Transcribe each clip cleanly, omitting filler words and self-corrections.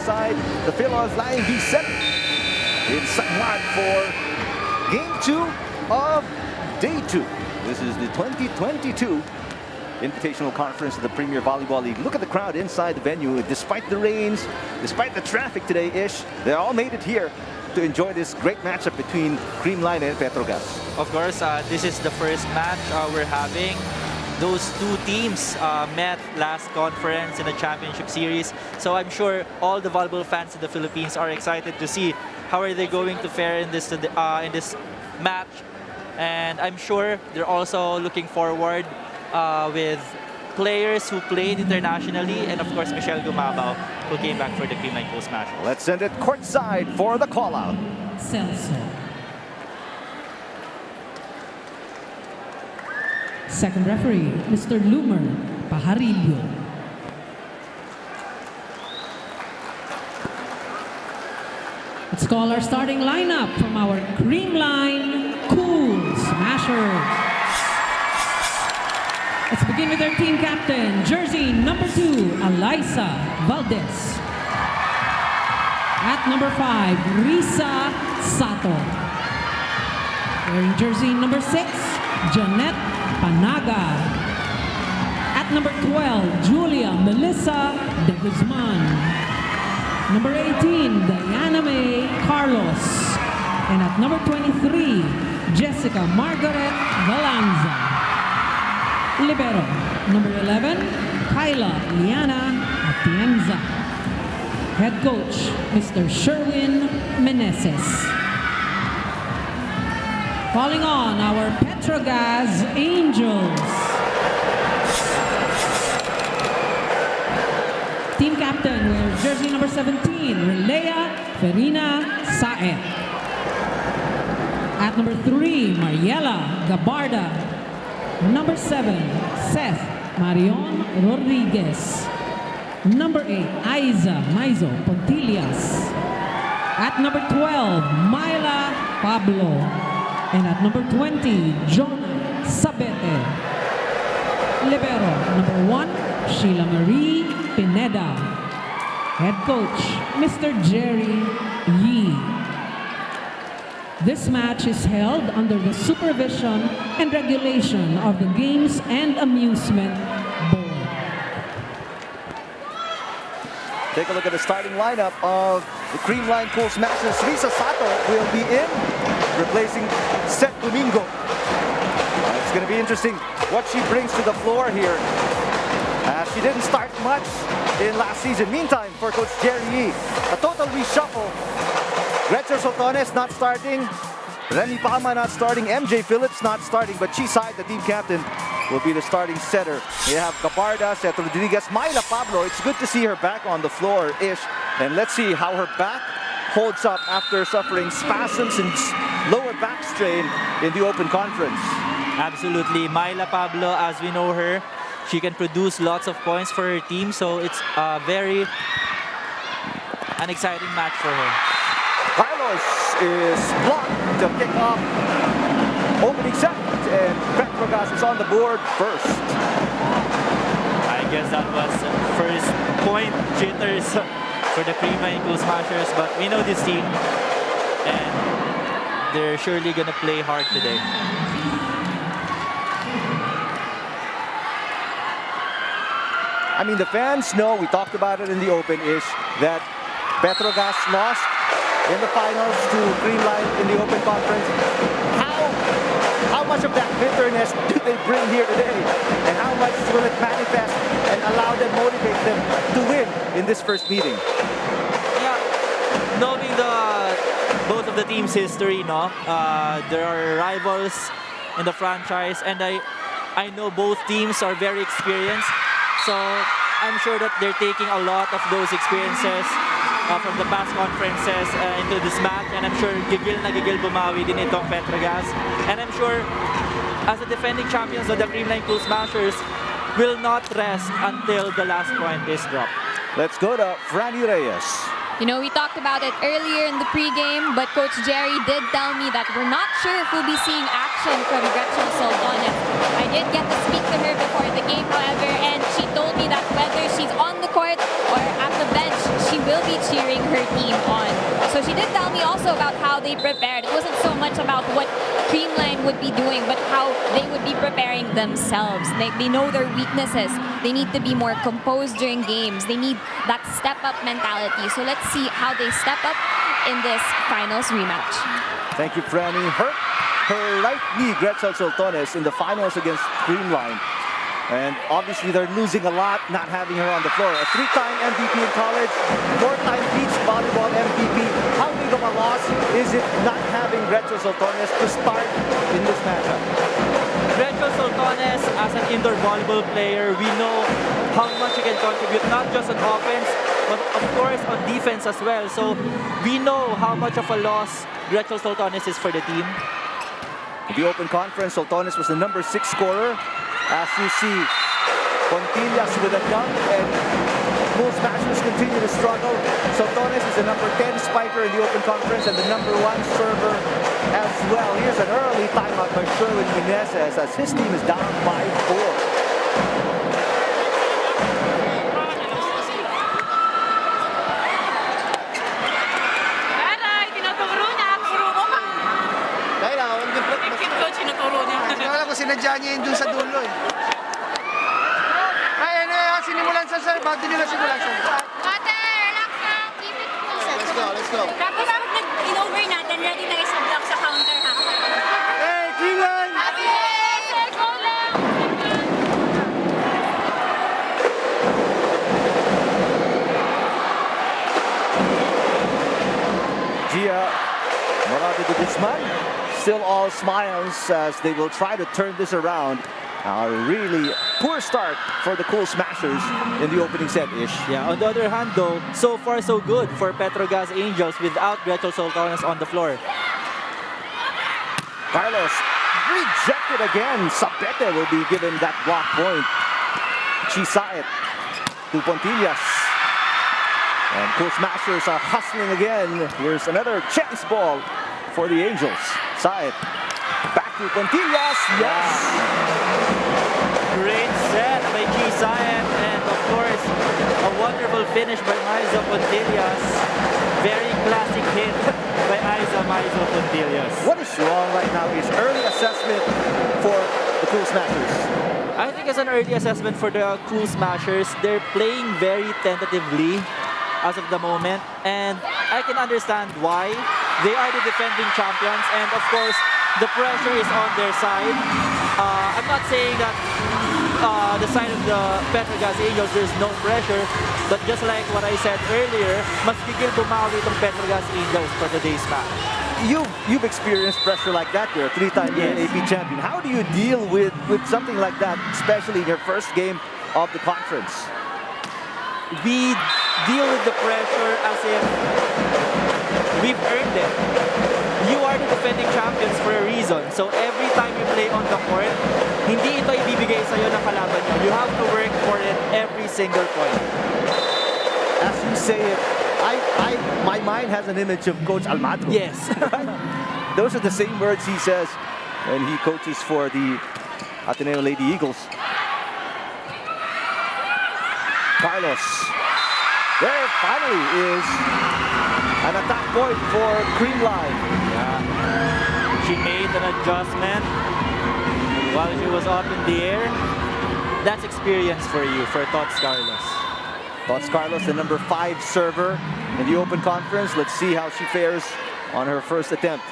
side. The Philos line be set in San Juan for Game 2 of Day 2. This is the 2022 Invitational Conference of the Premier Volleyball League. Look at the crowd inside the venue. Despite the rains, despite the traffic today, they all made it here to enjoy this great matchup between Creamline and Petro Gazz. Of course, this is the first match we're having. Those two teams met last conference in the championship series. So I'm sure all the volleyball fans in the Philippines are excited to see how are they going to fare in this match. And I'm sure they're also looking forward with players who played internationally, and of course Michelle Gumabao, who came back for the Creamline Cool Smashers. Let's send it courtside for the call-out. Celso. Second referee, Mr. Lumer Pajarillo. Let's call our starting lineup from our Creamline Cool Smashers. Let's begin with our team captain, jersey number 2, Alyssa Valdez. At number 5, Risa Sato. Wearing jersey number 6, Janet Panaga. At number 12, Julia Melissa de Guzman. Number 18, Diana May Carlos. And at number 23, Jessica Margaret Valanza. Libero, number 11, Kyla Liana Atienza. Head coach, Mr. Sherwin Meneses. Calling on our Petro Gazz Angels. Team captain wears jersey number 17, Relea Ferina Saet. At number 3, Mariela Gabarda. Number 7, Seth Marion Rodriguez. Number 8, Aiza Maizo Pontillas. At number 12, Myla Pablo. And at number 20, Jonah Sabete. Libero, number 1, Sheila Marie Pineda. Head coach, Mr. Jerry Yee. This match is held under the supervision and regulation of the Games and Amusement Board. Take a look at the starting lineup of the Creamline Cool Smashers. Risa Sato will be in, replacing Seth Domingo. It's going to be interesting what she brings to the floor here. She didn't start much in last season. Meantime, for Coach Jerry Yee, a total reshuffle. Gretchen Sotones not starting, Remy Palma not starting, MJ Phillips not starting, but Chisai, the team captain, will be the starting setter. You have Gabarda, Seth Rodriguez, Myla Pablo. It's good to see her back on the floor-ish. And let's see how her back holds up after suffering spasms and lower back strain in the Open Conference. Absolutely. Myla Pablo, as we know her, she can produce lots of points for her team, so it's an exciting match for her. Carlos is blocked to kick off opening set, and Petro Gazz is on the board first. I guess that was first point jitters for the Creamline Cool Smashers, but we know this team, and they're surely going to play hard today. I mean, the fans know, we talked about it in the Open-ish, that Petro Gazz lost in the finals to Creamline in the Open Conference. How much of that bitterness do they bring here today? And how much will it manifest and allow them, motivate them to win in this first meeting? Yeah, knowing both of the teams' history, there are rivals in the franchise, and I know both teams are very experienced. So I'm sure that they're taking a lot of those experiences from the past conferences into this match, and I'm sure gigil na gigil bumawi din itong Petro Gazz. And I'm sure as the defending champions of the Creamline Cool Smashers will not rest until the last point is dropped. Let's go to Franny Reyes. You know, we talked about it earlier in the pregame, but Coach Jerry did tell me that we're not sure if we'll be seeing action from Gretchen Soldones. I did get to speak to her before the game, however, and she told me that whether she's on the court or at the bench, she will will be cheering her team on. So she did tell me also about how they prepared. It wasn't so much about what Creamline would be doing, but how they would be preparing themselves. They know their weaknesses. They need to be more composed during games. They need that step-up mentality. So let's see how they step up in this finals rematch. Thank you, Franny. Hurt her right knee, Gretchen Soltones, in the finals against Creamline. And obviously they're losing a lot not having her on the floor. A 3-time MVP in college, 4-time beach volleyball MVP. How big of a loss is it not having Gretchen Soltones to start in this matchup? Petro Gazz, as an indoor volleyball player, we know how much he can contribute, not just on offense, but of course on defense as well. So we know how much of a loss Petro Gazz is for the team. In the Open Conference, Soltones was the number 6 scorer. As you see, Pontillas with a dunk, and Cool Smashers continue to struggle. Soltones is the number 10 spiker in the Open Conference and the number 1 server as well. Here's an early timeout by Sherwin Meneses as his team is down by 4. Sinadya niya yun dun sa dulo eh. Ay, ano yun, sinimulan sa sir. Bakit nila simulan sa sir? Ate, relax lang. Keep it cool. Let's go. Tapos pag nag-in-over natin, ready na isa-block sa counter ha. Hey, Creamline! Happy birthday! Go lang! Gia Morado de Guzman, still all smiles as they will try to turn this around. A really poor start for the Cool Smashers in the opening set-ish. Yeah, on the other hand though, so far so good for Petro Gazz Angels without Gretchen Soltones on the floor. Carlos rejected again. Sapete will be given that block point. Chisaet to Pontillas. And Cool Smashers are hustling again. Here's another chance ball for the Angels. Saet back to Pontillas. Yes. Great set by Chisaet, and of course a wonderful finish by Maiza Pontillas. Very classic hit by Maiza Pontillas. What is wrong right now is early assessment for the Cool Smashers. I think as an early assessment for the Cool Smashers, they're playing very tentatively as of the moment, and I can understand why. They are the defending champions, and of course the pressure is on their side. I'm not saying that the side of the Petro Gazz Angels there's no pressure, but just like what I said earlier, mas gigil bumawi itong Petro Gazz Angels for today's match. You've experienced pressure like that. You're a 3-time Yes. AP champion. How do you deal with something like that, especially in your first game of the conference? We deal with the pressure as if we've earned it. You are the defending champions for a reason. So every time you play on the court, hindi ito ibibigay sa'yo ng kalaban nyo. You have to work for it every single point. As you say it, my mind has an image of Coach Almagro. Yes. Those are the same words he says when he coaches for the Ateneo Lady Eagles. Carlos. There finally is an attack point for Creamline. Yeah. She made an adjustment while she was up in the air. That's experience for you, for Tots Carlos. Tots Carlos, the number 5 server in the Open Conference. Let's see how she fares on her first attempt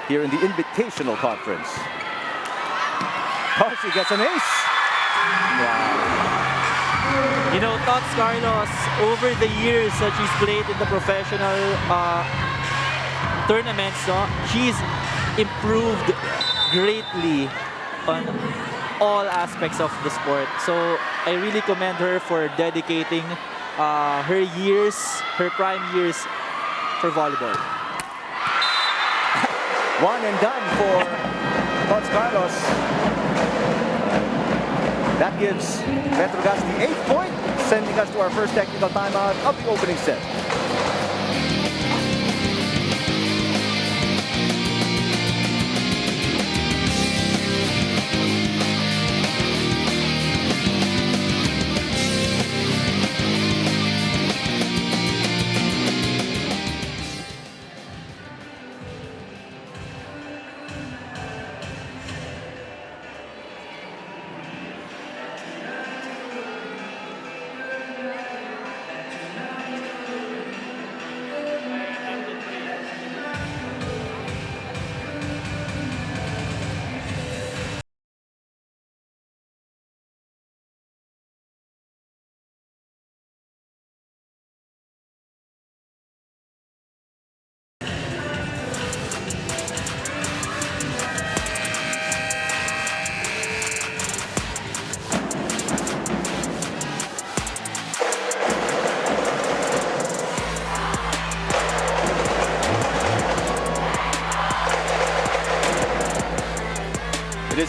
here in the Invitational Conference. Oh, she gets an ace. You know, Tots Carlos, over the years that she's played in the professional tournaments, no, she's improved greatly on all aspects of the sport. So I really commend her for dedicating her years, her prime years for volleyball. One and done for Tots Carlos. That gives Petro Gazz the 8th point, sending us to our first technical timeout of the opening set.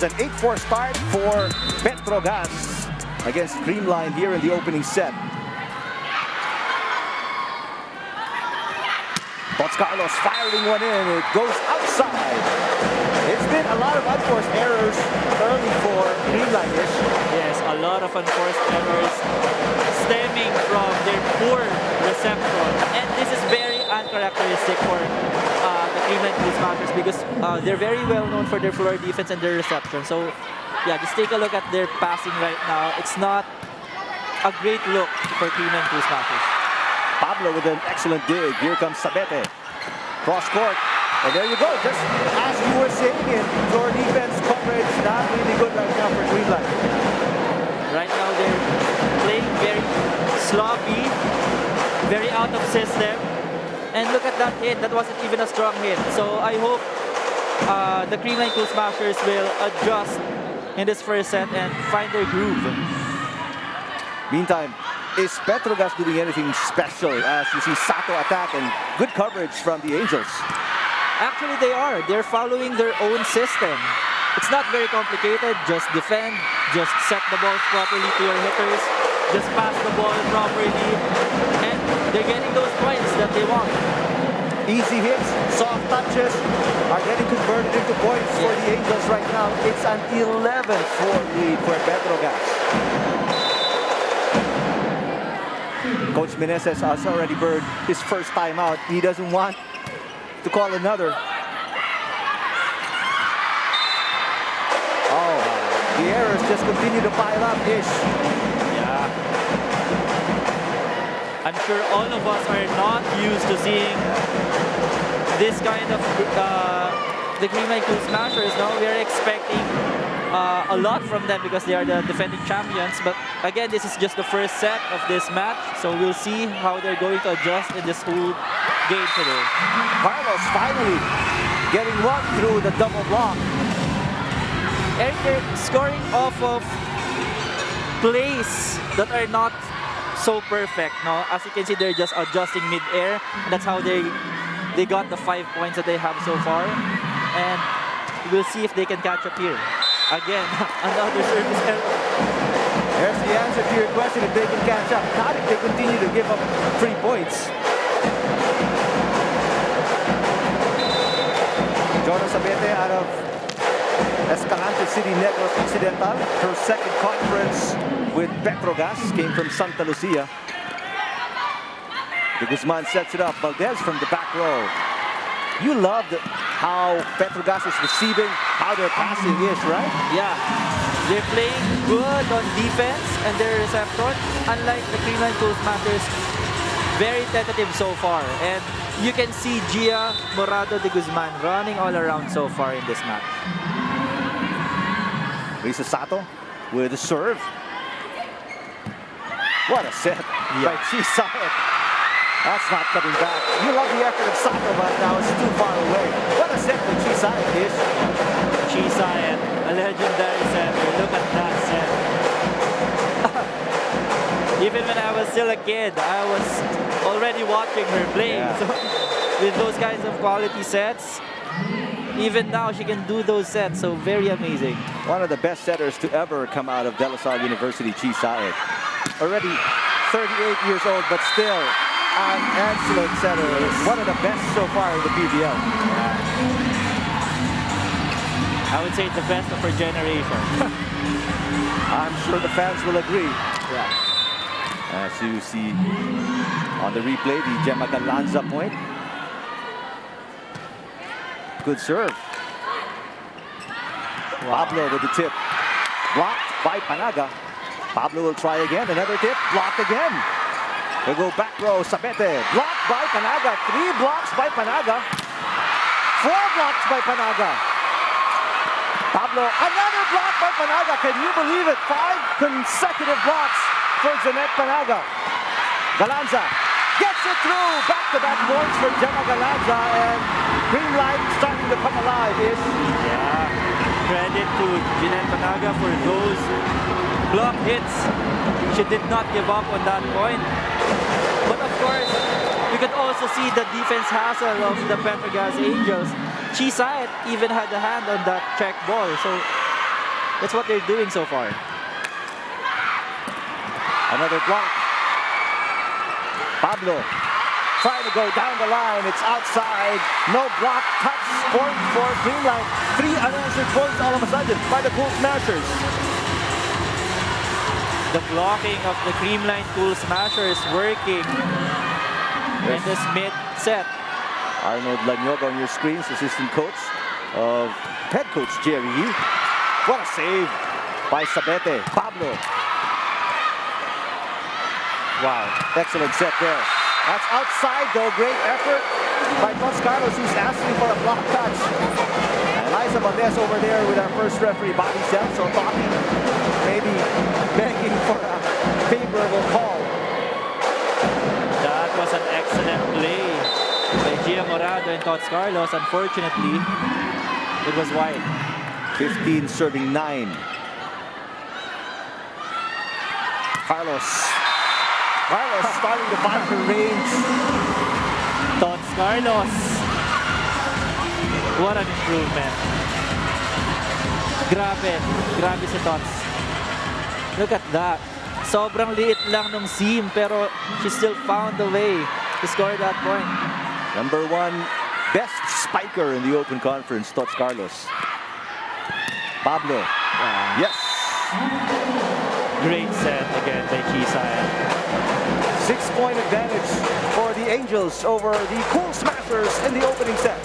It's an 8-4 start for Petro Gazz against Creamline here in the opening set. Tots Carlos firing one in. It goes outside. It's been a lot of unforced errors early for Creamline-ish. Yes, a lot of unforced errors stemming from their poor reception. And this is very uncharacteristic for the Creamline Cool Smashers because they're very well known for their floor defense and their reception. So, yeah, just take a look at their passing right now. It's not a great look for Creamline Cool Smashers. Pablo with an excellent dig. Here comes Sabete. Cross court. And there you go. Just as you were saying it, floor defense coverage not really good right now for Creamline. Right now they're playing very sloppy, very out of system. And look at that hit. That wasn't even a strong hit. So I hope the Creamline Cool Smashers will adjust in this first set and find their groove. Meantime, is Petro Gazz doing anything special as you see Sato attack and good coverage from the Angels? Actually, they are. They're following their own system. It's not very complicated. Just defend, just set the balls properly to your hitters, just pass the ball properly, and they're getting those points that they want. Easy hits, soft touches are getting converted into points for the Angels right now. It's an 11-4 lead for Petro Gazz. Coach Meneses has already burned his first time out. He doesn't want to call another. Oh, the errors just continue to pile up. Ish. Yeah. I'm sure all of us are not used to seeing this kind of the Creamline Cool Smashers. No, we are expecting a lot from them because they are the defending champions. But again, this is just the first set of this match, so we'll see how they're going to adjust in this whole game today. Carlos finally getting one through the double block. And they're scoring off of plays that are not so perfect. No, as you can see, they're just adjusting mid-air. That's how they got the 5 points that they have so far. And we'll see if they can catch up here. Again, another service error. There's the answer to your question, if they can catch up. Not if they continue to give up 3 points. Jonas Sabete out of Escalante City Negros Occidental. Her second conference with Petro Gazz came from Santa Lucia. De Guzman sets it up. Valdez from the back row. You loved how Petro Gazz is receiving, how their passing is, right? Yeah, they're playing good on defense and their reception. Unlike the Creamline Cool Smashers, very tentative so far. And you can see Gia Morado de Guzman running all around so far in this match. Risa Sato with a serve. What a set by Chisaet. That's not coming back. You love the effort of Sato, but now it's too far away. What a set by Chisaet is. Chisaet, a legendary setter. Look at that set. Even when I was still a kid, I was already watching her play. Yeah. So, with those kinds of quality sets, even now she can do those sets. So very amazing. One of the best setters to ever come out of De La Salle University, Chisaet. Already 38 years old, but still an excellent setter. One of the best so far in the PVL. I would say it's the best of her generation. I'm sure the fans will agree. Yeah. As you see on the replay, the Gemma Galanza point. Good serve. Wow. Pablo with the tip. Blocked by Panaga. Pablo will try again. Another tip. Blocked again. They go back row. Sabete. Blocked by Panaga. 3 blocks by Panaga. 4 blocks by Panaga. Pablo. Another block by Panaga. Can you believe it? 5 consecutive blocks for Janet Panaga. Galanza gets it through. Back-to-back points for Gemma Galanza. And Creamline starting to come alive. Yeah. Credit to Jeanette Panaga for those block hits. She did not give up on that point. But of course, we could also see the defense hassle of the Petro Gazz Angels. Chisaet even had a hand on that check ball. So That's what they're doing so far. Another block. Pablo trying to go down the line. It's outside. No block. Touch point for Creamline. 3 unanswered points all of a sudden by the Cool Smashers. The blocking of the Creamline Cool Smashers working in this mid-set. Arnold Lanyoga on your screens, assistant coach of head coach Jerry. What a save by Sabete. Pablo. Wow, excellent set there. That's outside though, great effort by Tots Carlos, who's asking for a block touch. And Liza Valdez over there with our first referee, Bobby Celso, talking, maybe begging for a favorable call. That was an excellent play by Gia Morado and Tots Carlos. Unfortunately, it was wide. 15 serving 9. Carlos starting to find her range. Tots Carlos. What an improvement. Grabe si Tots. Look at that. Sobrang liit lang nung seam pero she still found a way to score that point. Number 1 best spiker in the Open Conference, Tots Carlos. Pablo. Yes. Great set again by Kisayan. 6-point advantage for the Angels over the Cool Smashers in the opening set.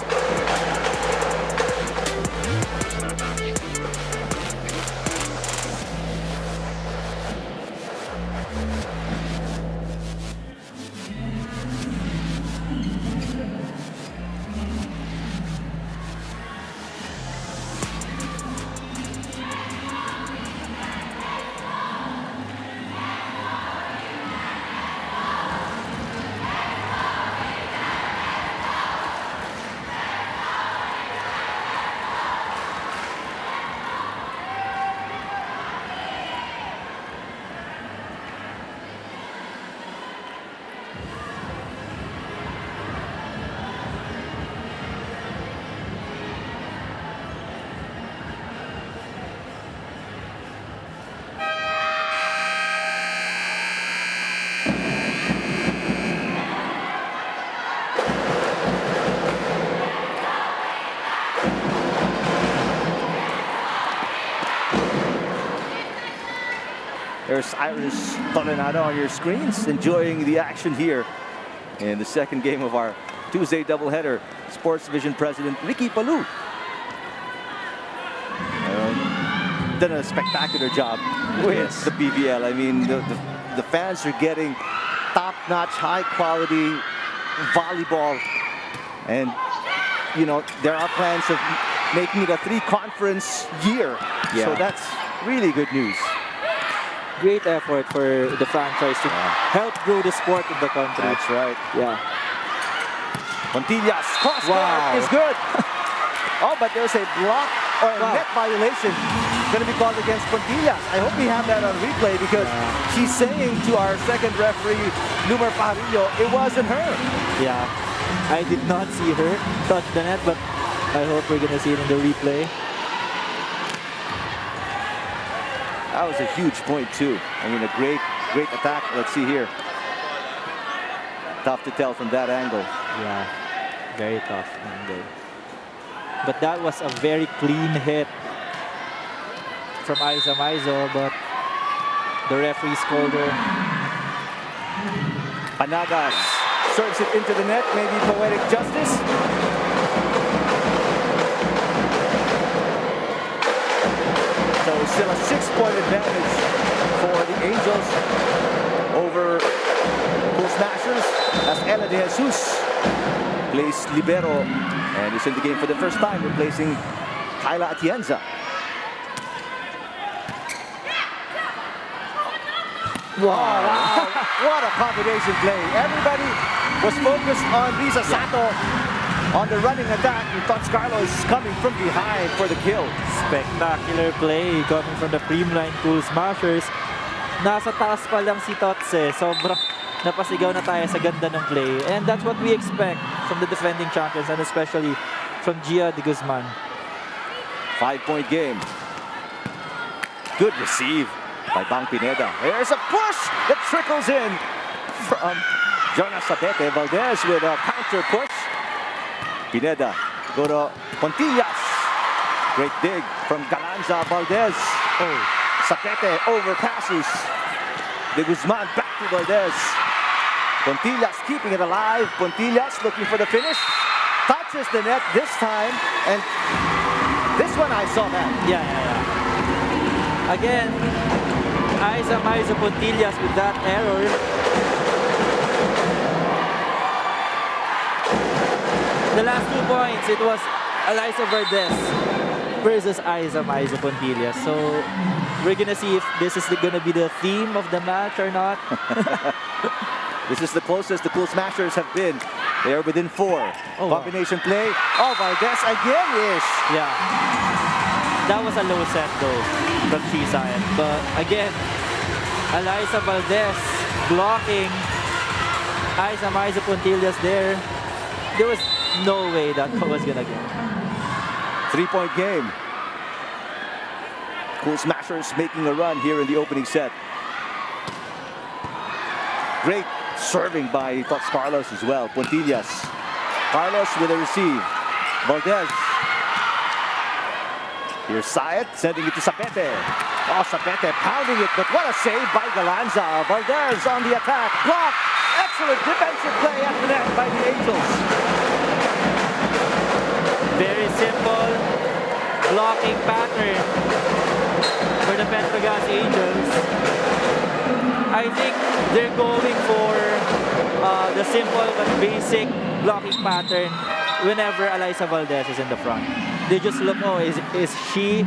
There's Iris Tolenado on your screens, enjoying the action here in the second game of our Tuesday doubleheader. Sports Division President Ricky Palou done a spectacular job with the PVL. I mean, the fans are getting top-notch, high-quality volleyball, and you know there are plans of making it a 3-conference year. So that's really good news. Great effort for the franchise to help grow the sport in the country. That's right. Yeah. Montillas cross is good. Oh, but there's a block or a net violation going to be called against Montillas. I hope we have that on replay because she's saying to our second referee, Lumer Parillo, it wasn't her. Yeah. I did not see her touch the net, but I hope we're going to see it in the replay. That was a huge point too. I mean, a great attack. Let's see here. Tough to tell from that angle. Yeah, very tough angle. But that was a very clean hit from Aiza Maizo, but the referee called her. Panagas serves it into the net. Maybe poetic justice. So still a 6-point advantage for the Angels over Cool Smashers as Ella De Jesus plays libero and is in the game for the first time, replacing Kyla Atienza. Wow. What a combination play. Everybody was focused on Risa Sato on the running attack, and Tots Carlos coming from behind for the kill. Spectacular play coming from the Creamline Cool Smashers. Nasa taas pa lang si Tots eh. Sobrang napasigaw na tayo sa ganda ng play. And that's what we expect from the defending champions and especially from Gia de Guzman. 5-point game. Good receive by Bang Pineda. There's a push that trickles in from Jonas Sabete. Valdez with a counter push. Pineda go to Pontillas. Great dig from Galanza. Valdez. Oh, Sabete overpasses. De Guzman back to Valdez. Pontillas keeping it alive. Pontillas looking for the finish. Touches the net this time. And this one I saw that. Yeah. Again, Aiza Pontillas with that error. The last 2 points, it was Eliza Valdez versus Aiza Pontillas. So we're gonna see if this is gonna be the theme of the match or not. This is the closest the Cool Smashers have been. They are within 4. Oh, combination play. Oh, Valdez again-ish. Yeah. That was a low set though from Chisayan. But again, Eliza Valdez blocking Aiza Pontillas there. There was no way that was gonna get. 3-point game. Cool Smashers making a run here in the opening set. Great serving by Tox Carlos as well. Pontillas. Carlos with a receive. Valdez. Here's Sayed sending it to Sapete. Oh, Sapete pounding it, but what a save by Galanza. Valdez on the attack. Block. Excellent defensive play at the net by the Angels. Very simple blocking pattern for the Petro Gazz Angels. I think they're going for the simple but basic blocking pattern whenever Eliza Valdez is in the front. They just look, oh, is she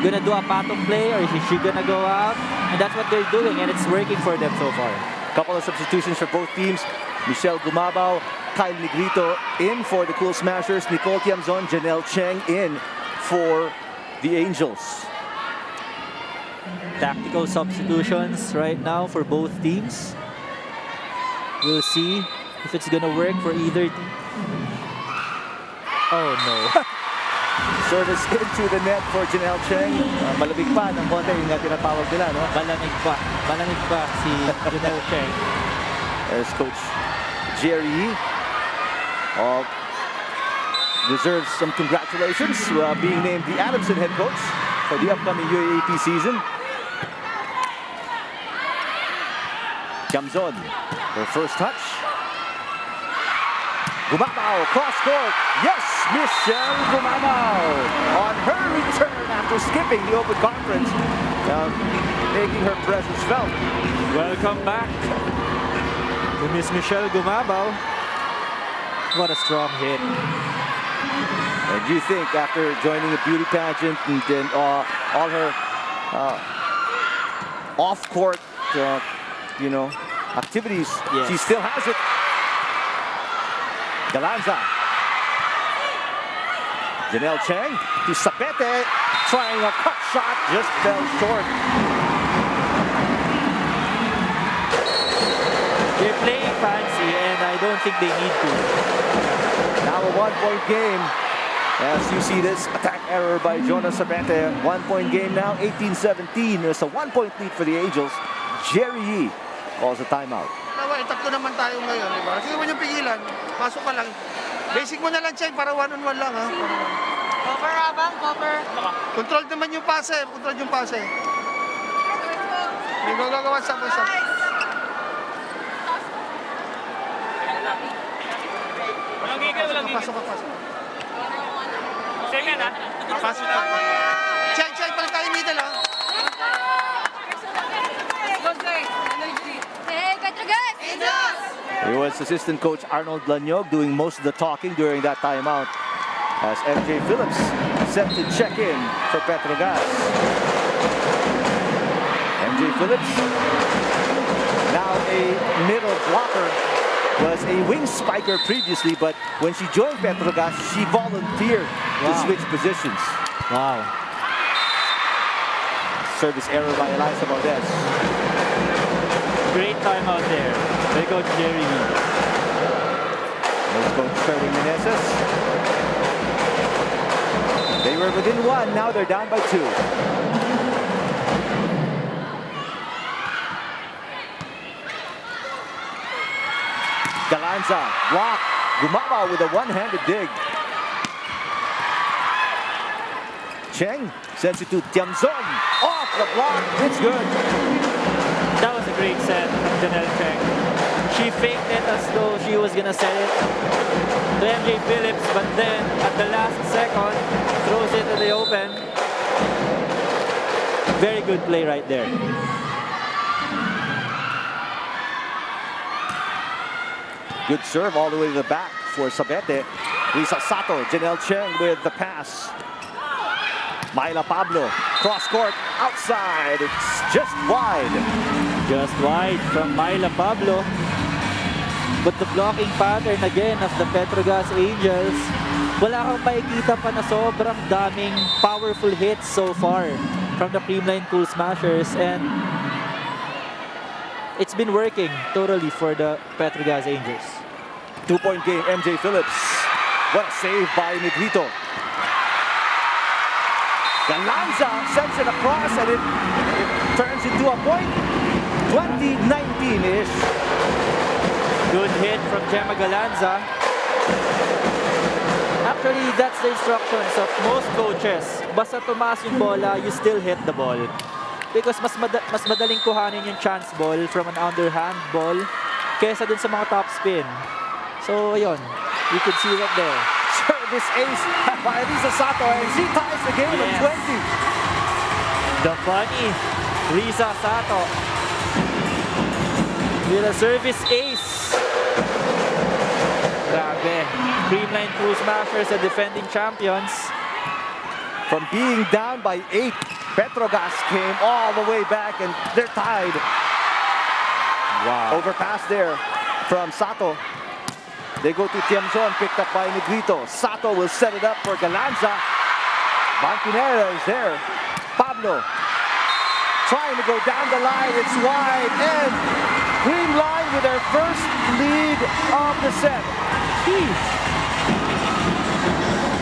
gonna do a pattern play or is she gonna go out? And that's what they're doing, and it's working for them so far. Couple of substitutions for both teams. Michelle Gumabao, Kyle Negrito in for the Cool Smashers. Nicole Tiamzon, Janelle Cheng in for the Angels. Tactical substitutions right now for both teams. We'll see if it's gonna work for either team. Oh no. Service into the net for Janelle Cheng. Malamig pa ng konti yung tinatawag nila, no? Malamig pa si Janelle Cheng. There's Coach Jerry. Deserves some congratulations being named the Adamson head coach for the upcoming UAAP season. Tiamzon, her first touch. Gumabao, cross court. Yes, Michelle Gumabao on her return after skipping the Open Conference, making her presence felt. Welcome back to Miss Michelle Gumabao. What a strong hit. And you think after joining a beauty pageant and then all her off-court, activities, yes, she still has it. Galanza. Janelle Cheng to Sapete, trying a cut shot, just fell short. They're playing fancy, and I don't think they need to. Now a 1-point game. As you see this attack error by Jonas Sapete. 1-point game now, 18-17. There's a 1-point lead for the Angels. Jerry Yee calls a timeout. Tatlo naman tayo ngayon, di ba? Sige mo yung pigilan. Pasok ka lang. Basic mo na lang, Chay, para 1-on-1 lang, ha? Cover, Abang, cover. Control naman yung pase. Control yung pase. May gagawa sa pasa. Walang gigil, walang gigil. Pasok. Same yan, ha? Pasok ka. Chay, pala tayo middle, ha? Hey, Petro Gazz Angels! It was assistant coach Arnold Lanyog doing most of the talking during that timeout as MJ Phillips set to check in for Petro Gazz. MJ Phillips, now a middle blocker, was a wing spiker previously, but when she joined Petro Gazz, she volunteered to switch positions. Wow. Service error by Eliza Valdez. Great timeout there. There goes Jerry. There's Coach Ferring Meneses. They were within 1, now they're down by 2. Galanza, block. Gumama with a one-handed dig. Cheng sends it to Tiamzon. Off the block. It's good. That was a great set from Janelle Cheng. She faked it as though she was gonna set it to MJ Phillips, but then at the last second, throws it to the open. Very good play right there. Good serve all the way to the back for Sabete. Risa Sato, Janelle Cheng with the pass. Myla Pablo, cross court, outside. It's just wide. Just wide from Myla Pablo. But the blocking pattern again of the Petro Gazz Angels, wala kang makikita pa na sobrang daming powerful hits so far from the Creamline Cool Smashers, and it's been working totally for the Petro Gazz Angels. 2-point game, MJ Phillips. What a save by Negrito. Galanza sends it across and it turns into a point. 2019-ish. Good hit from Gemma Galanza. Actually, that's the instructions of most coaches. Basta tumaas yung bola, you still hit the ball. Because mas madaling kuhanin yung chance ball from an underhand ball kesa dun sa mga top spin. So, ayun. You could see that there. Service ace by Risa Sato, and she ties the game at 20. The funny Risa Sato with a service ace. Grabe. Creamline Cool Smashers, the defending champions. From being down by 8, Petro Gazz came all the way back and they're tied. Wow. Overpass there from Sato. They go to Tiamzon, picked up by Negrito. Sato will set it up for Galanza. Mantinera is there. Pablo trying to go down the line. It's wide. And Creamline with their first lead of the set.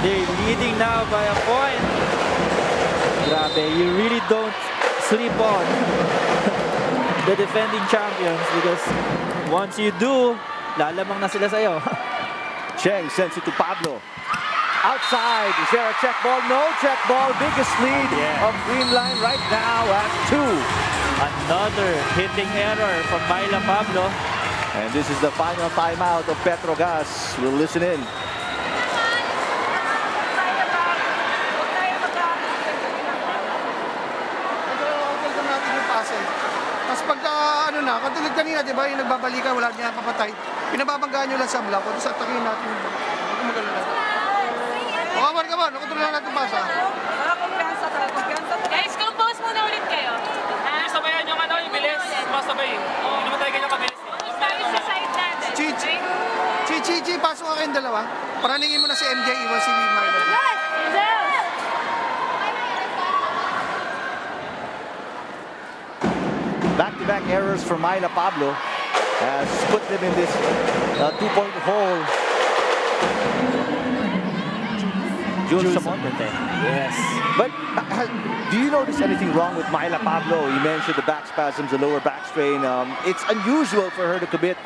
They're leading now by a point. Grabe, you really don't sleep on the defending champions because once you do, lalamang na sila sa'yo. Cheng sends it to Pablo. Outside, is there a check ball? No check ball. Biggest lead of Creamline right now at 2. Another hitting error from Myla Pablo. And this is the final timeout of Petro Gazz. We'll listen in. Tapos pagka ano na, katulad kanina, di ba, yung nagbabalikan, wala niya papatay, pinababanggaan nyo lang sa block, kung sa atakin natin, huwag kong magalo na. O, kaman, nakontrol lang natin basa. Kumpiyansa talaga, kumpiyansa talaga. Guys, compose muna ulit kayo. Sabayan yung ano, yung bilis. Masabay. Hindi naman tayo ganyan kabilis. Sabi sa side natin. Chi, pasok ka kayong dalawa. Paraningin mo na si MJ, iwan si Myla. Yes! Back-to-back errors for Myla Pablo has put them in this 2-point hole. June Samonte. Yes. But do you notice anything wrong with Myla Pablo? You mentioned the back spasms, the lower back strain. It's unusual for her to commit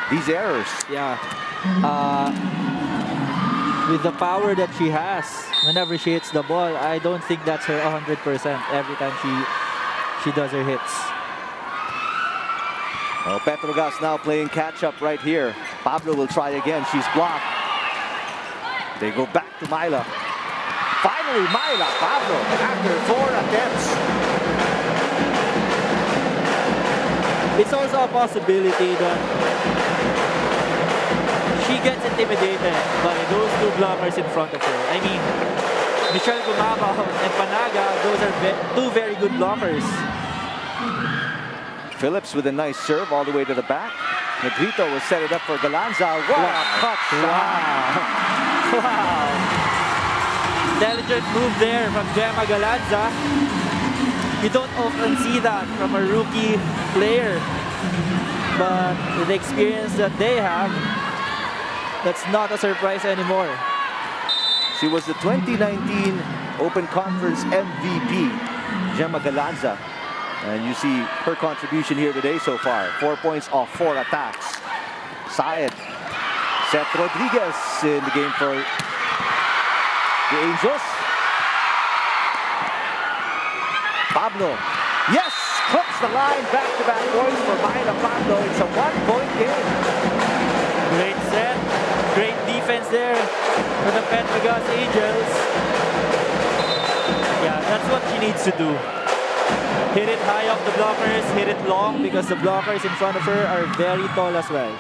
these errors. Yeah. With the power that she has, whenever she hits the ball, I don't think that's her 100% every time she does her hits. Well, Petro Gazz now playing catch-up right here. Pablo will try again. She's blocked. They go back to Myla. Finally, Myla Pablo after 4 attempts. It's also a possibility that she gets intimidated by those two blockers in front of her. I mean, Michelle Gumaba and Panaga, those are two very good blockers. Phillips with a nice serve all the way to the back. Negrito will set it up for Galanza. What a cut shot. Wow. Intelligent move there from Gemma Galanza. You don't often see that from a rookie player. But with the experience that they have, that's not a surprise anymore. She was the 2019 Open Conference MVP, Gemma Galanza. And you see her contribution here today so far. 4 points off 4 attacks. Saed. Seth Rodriguez in the game for the Angels. Pablo. Yes! Clips the line. Back-to-back points for Myla Pablo. It's a 1-point game. Great set. Great defense there for the Petro Gazz Angels. Yeah, that's what she needs to do. Hit it high off the blockers, hit it long because the blockers in front of her are very tall as well.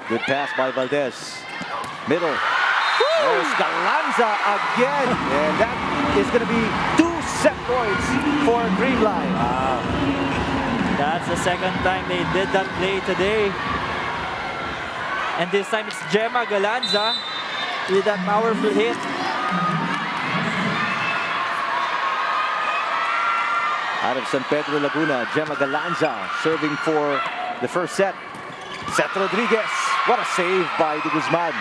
Good pass by Valdez. Middle. There's Galanza again. And that is going to be 2 set points for Creamline. Wow. That's the second time they did that play today. And this time it's Gemma Galanza with that powerful hit. Out of San Pedro Laguna, Gemma Galanza serving for the first set. Seth Rodriguez. What a save by De Guzman.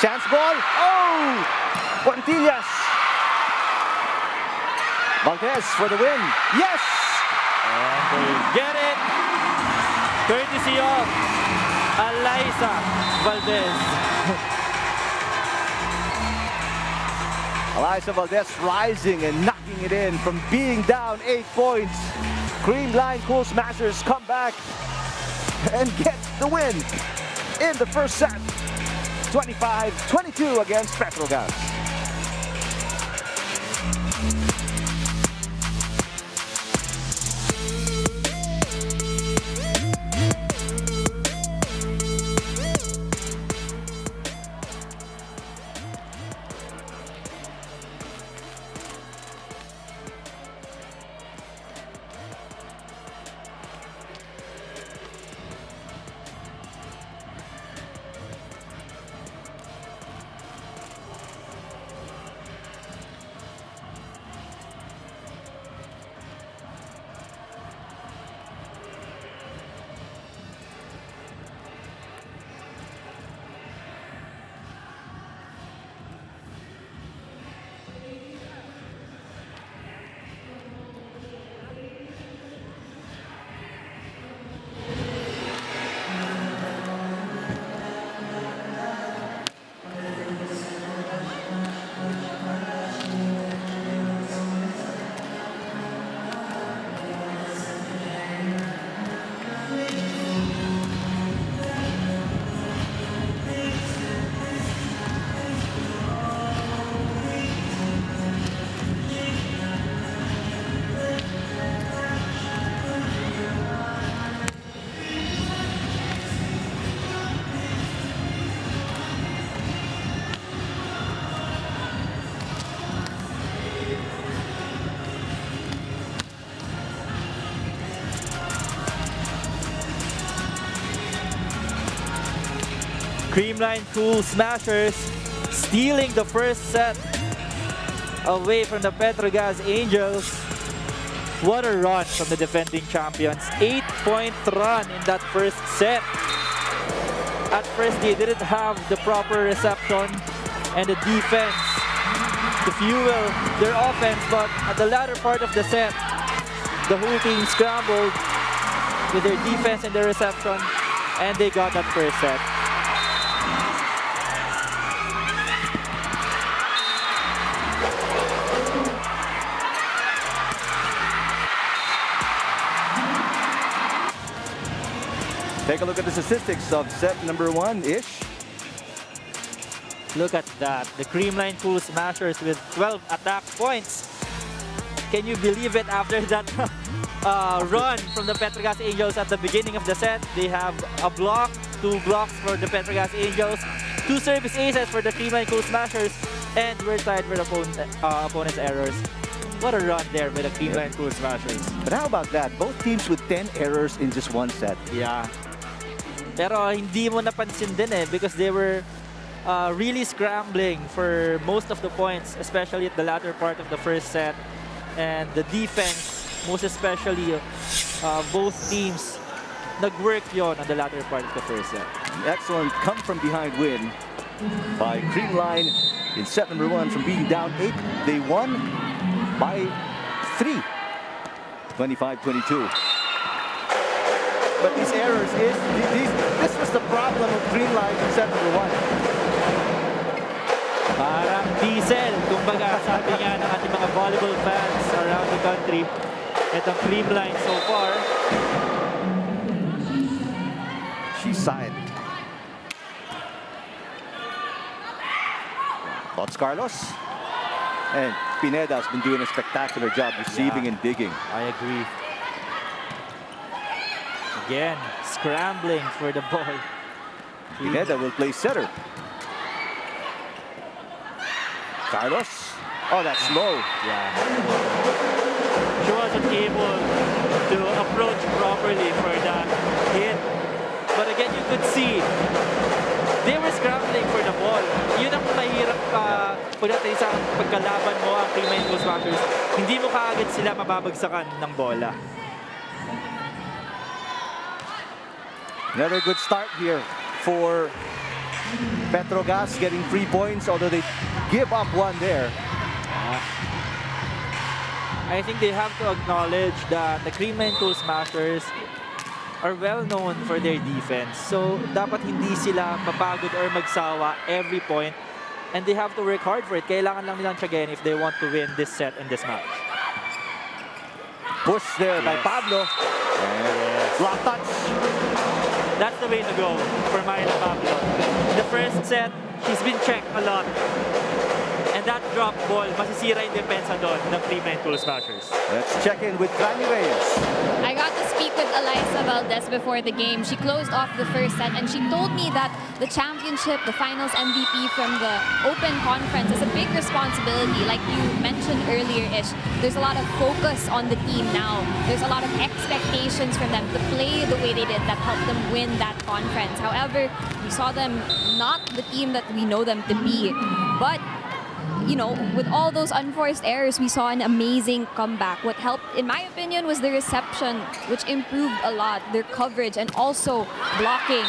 Chance ball. Oh! Quantillas. Valdez for the win. Yes! And they get it. Courtesy of Eliza Valdez. Eliza Valdez rising and knocking it in from being down 8 points. Creamline Cool Smashers come back and get the win in the first set. 25-22 against Petro Gazz. Creamline Cool Smashers stealing the first set away from the Petro Gazz Angels. What a run from the defending champions. 8-point run in that first set. At first, they didn't have the proper reception and the defense to fuel their offense, but at the latter part of the set, the whole team scrambled with their defense and their reception, and they got that first set. Take a look at the statistics of set number 1-ish. Look at that. The Creamline Cool Smashers with 12 attack points. Can you believe it after that run from the Petro Gazz Angels at the beginning of the set? They have a block, 2 blocks for the Petro Gazz Angels, 2 service aces for the Creamline Cool Smashers, and we're tied for the opponent's errors. What a run there by the Creamline Cool Smashers. But how about that? Both teams with 10 errors in just one set. Yeah. Pero hindi mo napansin din because they were really scrambling for most of the points, especially at the latter part of the first set. And the defense, most especially, both teams nag-work yon on the latter part of the first set. Excellent come-from-behind win by Creamline in set number 1 from being down 8. They won by 3, 25-22. But these errors, this was the problem Creamline in set number 1. Parang diesel, kumbaga sabi nga ng ating mga volleyball fans around the country. Itong Creamline so far. She's side. Lots Carlos. And Pineda has been doing a spectacular job receiving and digging. I agree. Again, scrambling for the ball. Pineda will play setter. Carlos. Oh, that's low. Yeah. She wasn't able to approach properly for that hit. But again, you could see they were scrambling for the ball. Yun ang mahirap pagdating sa pagkalaban mo ang Creamline Cool Smashers. Hindi mo kaagad sila mababagsakan ng bola. Another good start here for Petro Gazz, getting 3 points, although they give up one there. I think they have to acknowledge that the Creamline Cool Smashers are well known for their defense. So, dapat hindi sila mapagod or magsawa every point. And they have to work hard for it. Kailangan lang nilang tiyagayin if they want to win this set and this match. Push there by Pablo. Block touch. That's the way to go for Myla Pablo. The first set, she's been checked a lot. And that drop ball, masisira yung depensa doon ng Creamline Cool Smashers. Let's check in with Preliminaries. I got to speak with Eliza Valdez before the game. She closed off the first set and she told me that the championship, the finals MVP from the Open Conference is a big responsibility. Like you mentioned earlier, Ish, there's a lot of focus on the team now. There's a lot of expectations from them to play the way they did that helped them win that conference. However, we saw them not the team that we know them to be. But you know, with all those unforced errors, we saw an amazing comeback. What helped, in my opinion, was the reception, which improved a lot, their coverage, and also blocking.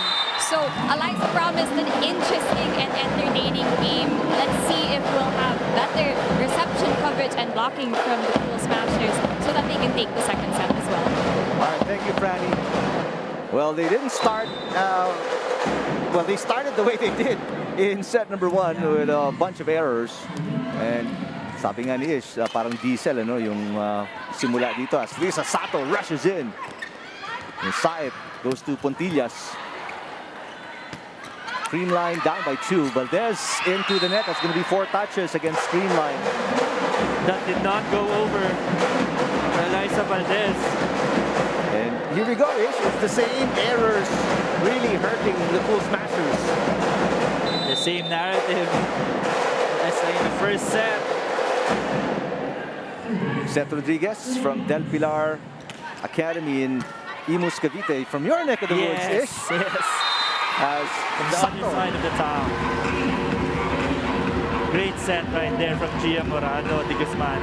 So, Eliza promised an interesting and entertaining game. Let's see if we'll have better reception, coverage, and blocking from the Cool Smashers so that they can take the second set as well. All right, thank you, Franny. Well, they didn't start... well, they started the way they did in set number 1 with a bunch of errors. And sabi nga ni Ish, parang diesel, ano, yung simula dito as Risa Sato rushes in. And Saet goes to Pontillas. Creamline down by 2. Valdez into the net. That's going to be 4 touches against Creamline. That did not go over Eliza Valdez. And here we go, Ish. It's the same errors really hurting the Cool Smashers. The same narrative as in the first set. Seth Rodriguez from Del Pilar Academy in Imus, Cavite. From your neck of the woods, Ish. Yes. As From the other side of the town. Great set right there from Gia Morado de Guzman.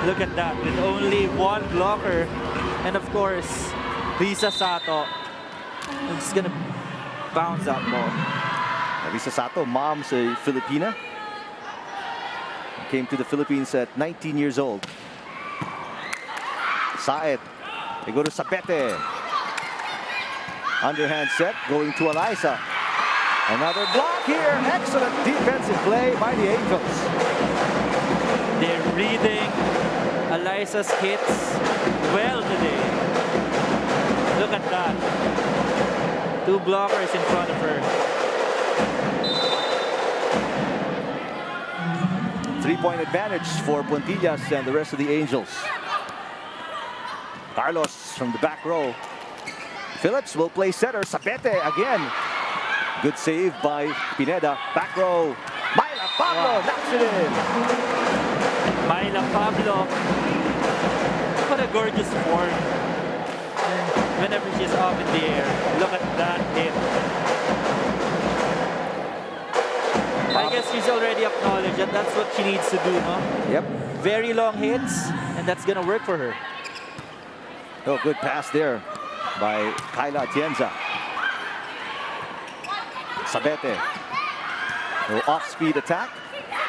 Look at that, with only one blocker. And of course, Risa Sato. It's gonna bounce that ball. Risa Sato, mom's a Filipina. Came to the Philippines at 19 years old. Saet. They go to Sapete. Underhand set going to Eliza. Another block here. Excellent defensive play by the Angels. They're reading Eliza's hits well today. Look at that. 2 blockers in front of her. 3-point advantage for Pontillas and the rest of the Angels. Carlos from the back row. Phillips will play setter. Sapete again. Good save by Pineda. Back row. Myla Pablo knocks it in. Myla Pablo. What a gorgeous form. And whenever she's up in the air, look at that hit. I guess she's already acknowledged that that's what she needs to do, no? Yep. Very long hits, and that's gonna work for her. Oh, good pass there by Kyla Atienza. Sabete. No off-speed attack.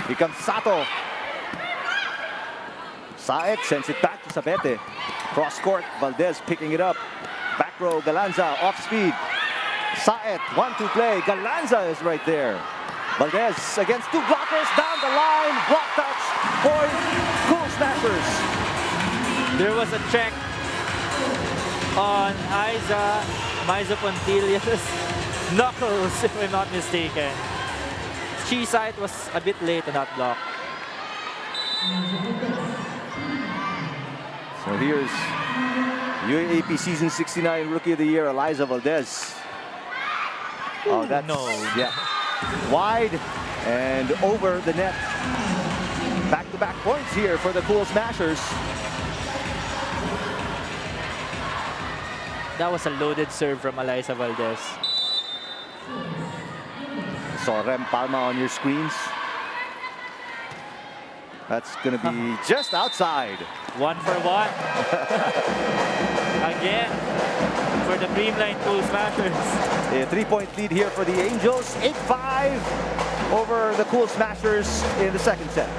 Here comes Sato. Saet sends it back to Sabete. Cross court, Valdez picking it up. Back row, Galanza, off-speed. Saet, 1-2 play. Galanza is right there. Valdez against two blockers down the line. Block touch. Point. Cool Smashers. There was a check on Maiza Pontilia's knuckles, if I'm not mistaken. Side was a bit late on that block. So here's UAAP Season 69 Rookie of the Year, Eliza Valdez. Oh, that's no. Yeah. Wide and over the net. Back-to-back points here for the Cool Smashers. That was a loaded serve from Eliza Valdez. Saw Rem Palma on your screens. That's going to be just outside. 1 for 1. Again for the Creamline Cool Smashers. A 3-point lead here for the Angels. 8-5 over the Cool Smashers in the second set.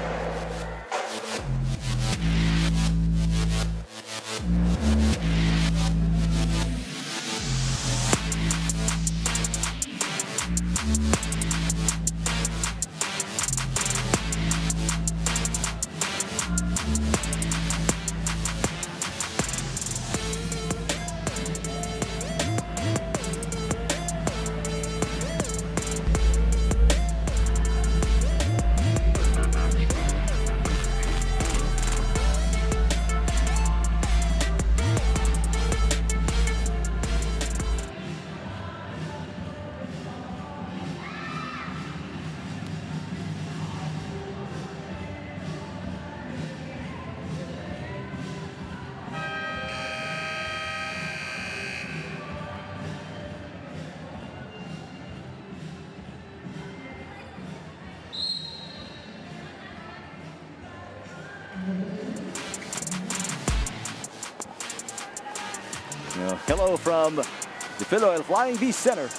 Hello from the PhilHoil Flying Beast Center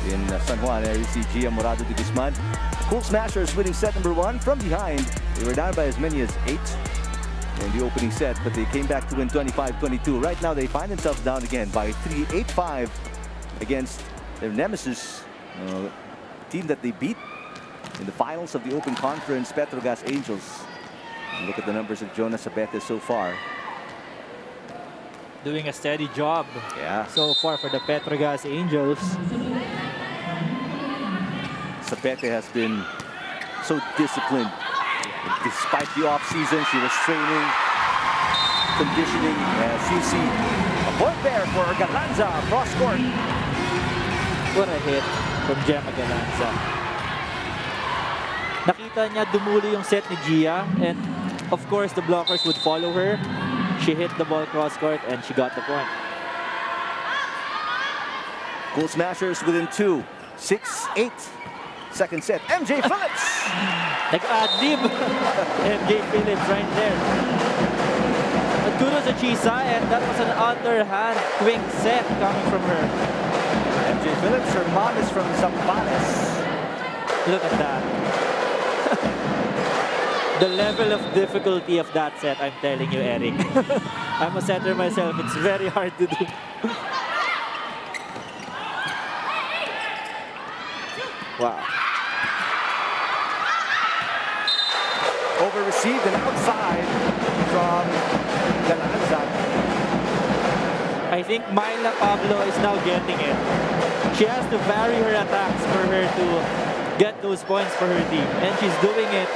in San Juan. There you see Gia Morado de Guzman. Cool Smashers winning set number 1 from behind. They were down by as many as 8 in the opening set, but they came back to win 25-22. Right now they find themselves down again by 3, 8-5 against their nemesis, team that they beat in the finals of the Open Conference, Petro Gazz Angels. And look at the numbers of Jonas Abete so far. Doing a steady job so far for the Petro Gazz Angels. Sabete has been so disciplined. Despite the off-season, she was training, conditioning. As you see, a point there for Galanza, cross-court. What a hit from Gemma Galanza. Nakita niya dumuli yung set ni Gia, and of course the blockers would follow her. She hit the ball cross-court and she got the point. Cool Smashers within 2, 6-8. Second set, MJ Phillips. Nag-ad-lib. MJ Phillips right there. But kudos to Chisay, and that was an underhand quick set coming from her. MJ Phillips, her mom is from Zambales. Look at that. The level of difficulty of that set, I'm telling you, Eric. I'm a setter myself. It's very hard to do. Wow. Over received and outside from Galanza. I think Myla Pablo is now getting it. She has to vary her attacks for her to get those points for her team. And she's doing it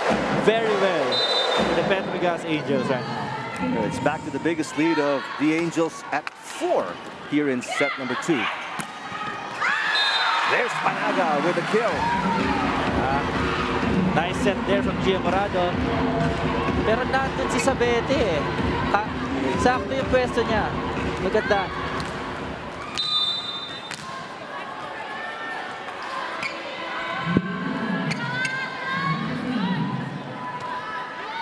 very well for the Petro Gazz Angels right now. It's back to the biggest lead of the Angels at 4 here in set number 2. There's Panaga with a kill. Nice set there from Gia Morado. Pero nandun si Sabete eh. Sakto yung pwesto niya. Look at that.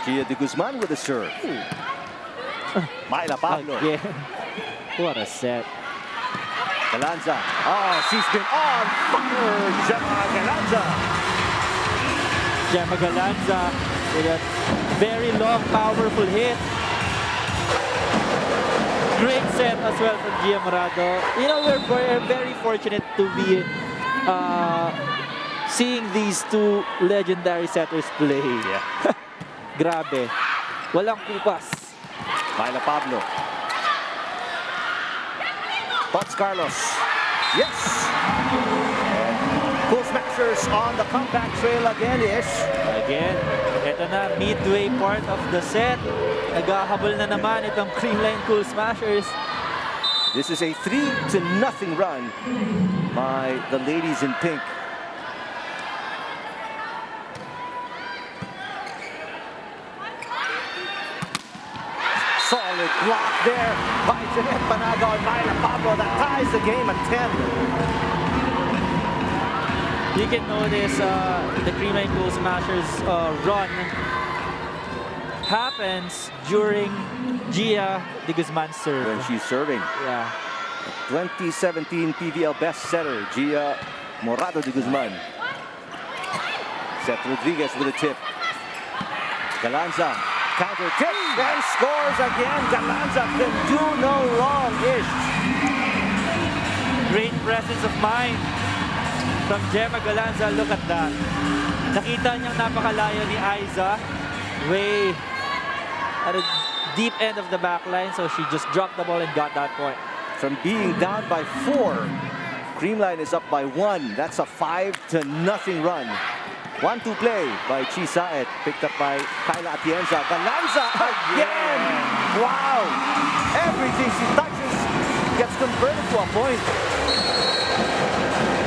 Gia de Guzman with a serve. Myla Pablo. Again. What a set. Galanza. Oh, she's been on fire. Gemma Galanza. Gemma Galanza with a very long, powerful hit. Great set as well from Gia Morado. You know, we're very fortunate to be seeing these two legendary setters play. Yeah. Grabe. Walang kupas. Myla Pablo. Tots Carlos. Yes! And Cool Smashers on the comeback trail again-ish. Again, eto na, midway part of the set. Naghahabol na naman itong Creamline Cool Smashers. This is a 3-0 run by the ladies in pink. Solid block there by Jeanette Panaga and Myla Pablo. That ties the game at 10. You can notice the Creamline Cool Smashers run happens during Gia de Guzman's serve. When she's serving. Yeah. 2017 PVL best setter, Gia Morado de Guzman. Seth Rodriguez with a tip. Galanza counter tip and scores again. Galanza can do no wrong-ish. Great presence of mind from Gemma Galanza. Look at that. Nakita niyang napakalayo ni Aiza. Way at a deep end of the back line, so she just dropped the ball and got that point. From being down by 4, Creamline is up by 1. That's a 5-0 run. 1-2 play by Chi Saet, picked up by Kyla Atienza. Galanza again! Wow! Everything she touches gets converted to a point.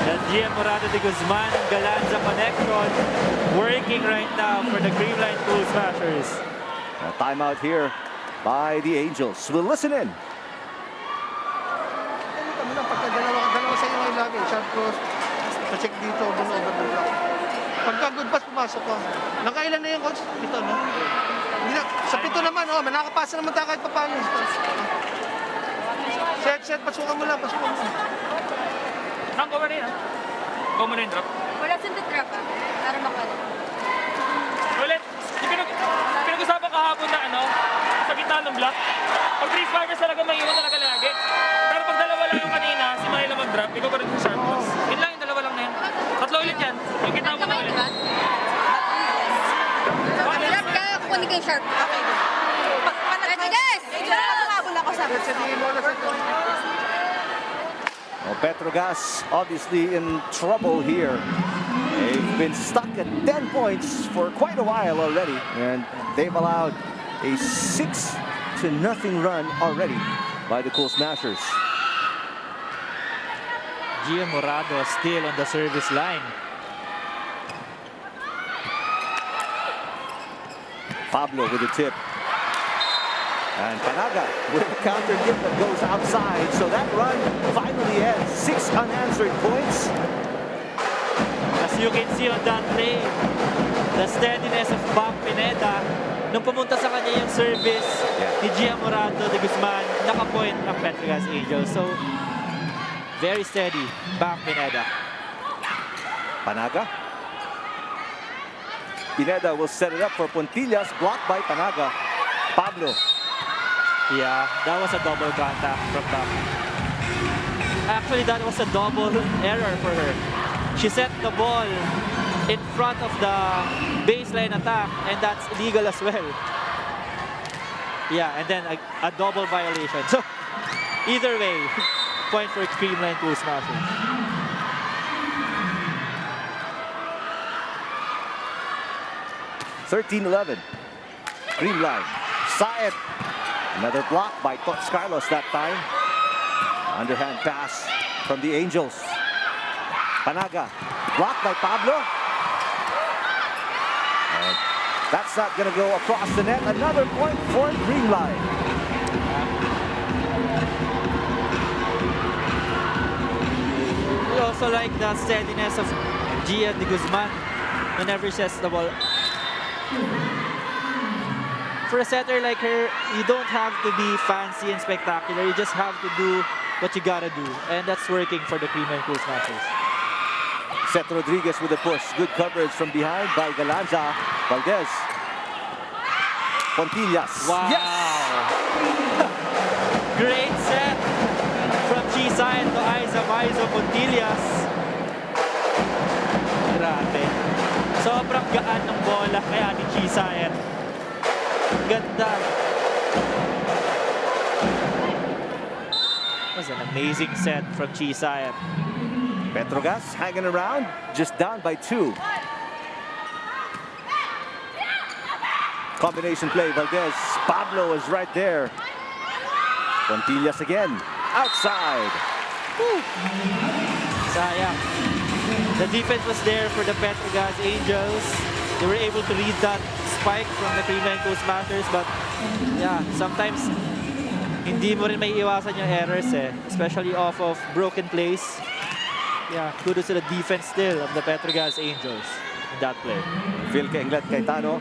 The Gia Morado de Guzman and Galanza connection working right now for the Creamline Cool Smashers. A timeout here by the Angels. We'll listen in. Pagka dalawa sa inyo ngayon lagi, shot cross, pa-check dito, doon over the block. Pagka good pass, pumasok ka. Nakailan na yung coach? Ito, no? Sa pito naman, nakakapasa naman tayo kahit pa paano. Set, pasukan mo lang, pasukan mo. Nang, go mo rin, ha? Go mo rin, drop. Wala sundot drop ah. Para makala. Ulit, pinag-usapan kahapon na sa gitna ng block. Pag 3 sparkers talaga may iwan talaga lagi. Pero pag dalawa lang yung kanina, si Myla mag-drop, ikaw pa rin yung sharp cross. Yun lang, yung dalawa lang na yan. Tatlo ulit yan. Yung gitna mo na ulit. Drop ka, kukunin ko yung sharp. Okay. Ready guys! Habol ako sa akin. Well, Petro Gazz obviously in trouble here. They've been stuck at 10 points for quite a while already, and they've allowed a 6-0 run already by the Cool Smashers. Gia Morado still on the service line. Pablo with a tip. And Panaga with a counter tip that goes outside. So that run finally ends. 6 unanswered points. As you can see on that play, the steadiness of Bam Pineda. Nung pumunta sa kanya yung service ni Gia Morado de Guzman, nakapoint ang Petro Gazz Angels. So, very steady, Bam Pineda. Panaga. Pineda will set it up for Pontillas, blocked by Panaga. Pablo. Yeah, that was a double contact from Bam. Actually, that was a double error for her. She set the ball in front of the baseline attack, and that's illegal as well. Yeah, and then a double violation. So, either way, point for Creamline Cool Smashers. (13-11). Creamline. Saet. Another block by Tots Carlos that time. Underhand pass from the Angels. Panaga. Blocked by Pablo. And that's not going to go across the net. Another point for Creamline. We also like the steadiness of Gia de Guzman whenever she sets the ball. For a setter like her, you don't have to be fancy and spectacular. You just have to do what you gotta do. And that's working for the Creamline Cool Smashers. Seth Rodriguez with a push. Good coverage from behind by Galanza. Valdez. Pontillas. Wow. Yes! great set from Chisayan to Aiza Maizo Contillas. Grabe. Sobrang gaan ng bola kaya ni Chisayan. Ganda. Was an amazing set from Chisayan. Petro Gazz hanging around, just down by 2. Combination play, Valdez. Pablo is right there. Contillas again, outside. Woo. Sayang. The defense was there for the Petro Gazz Angels. They were able to read that spike from the Creamline Cool Smashers, but yeah, sometimes hindi mo rin may iwasan yung errors especially off of broken plays. Yeah, kudos to the defense still of the Petro Gazz Angels in that play. Phil Englet Cayetano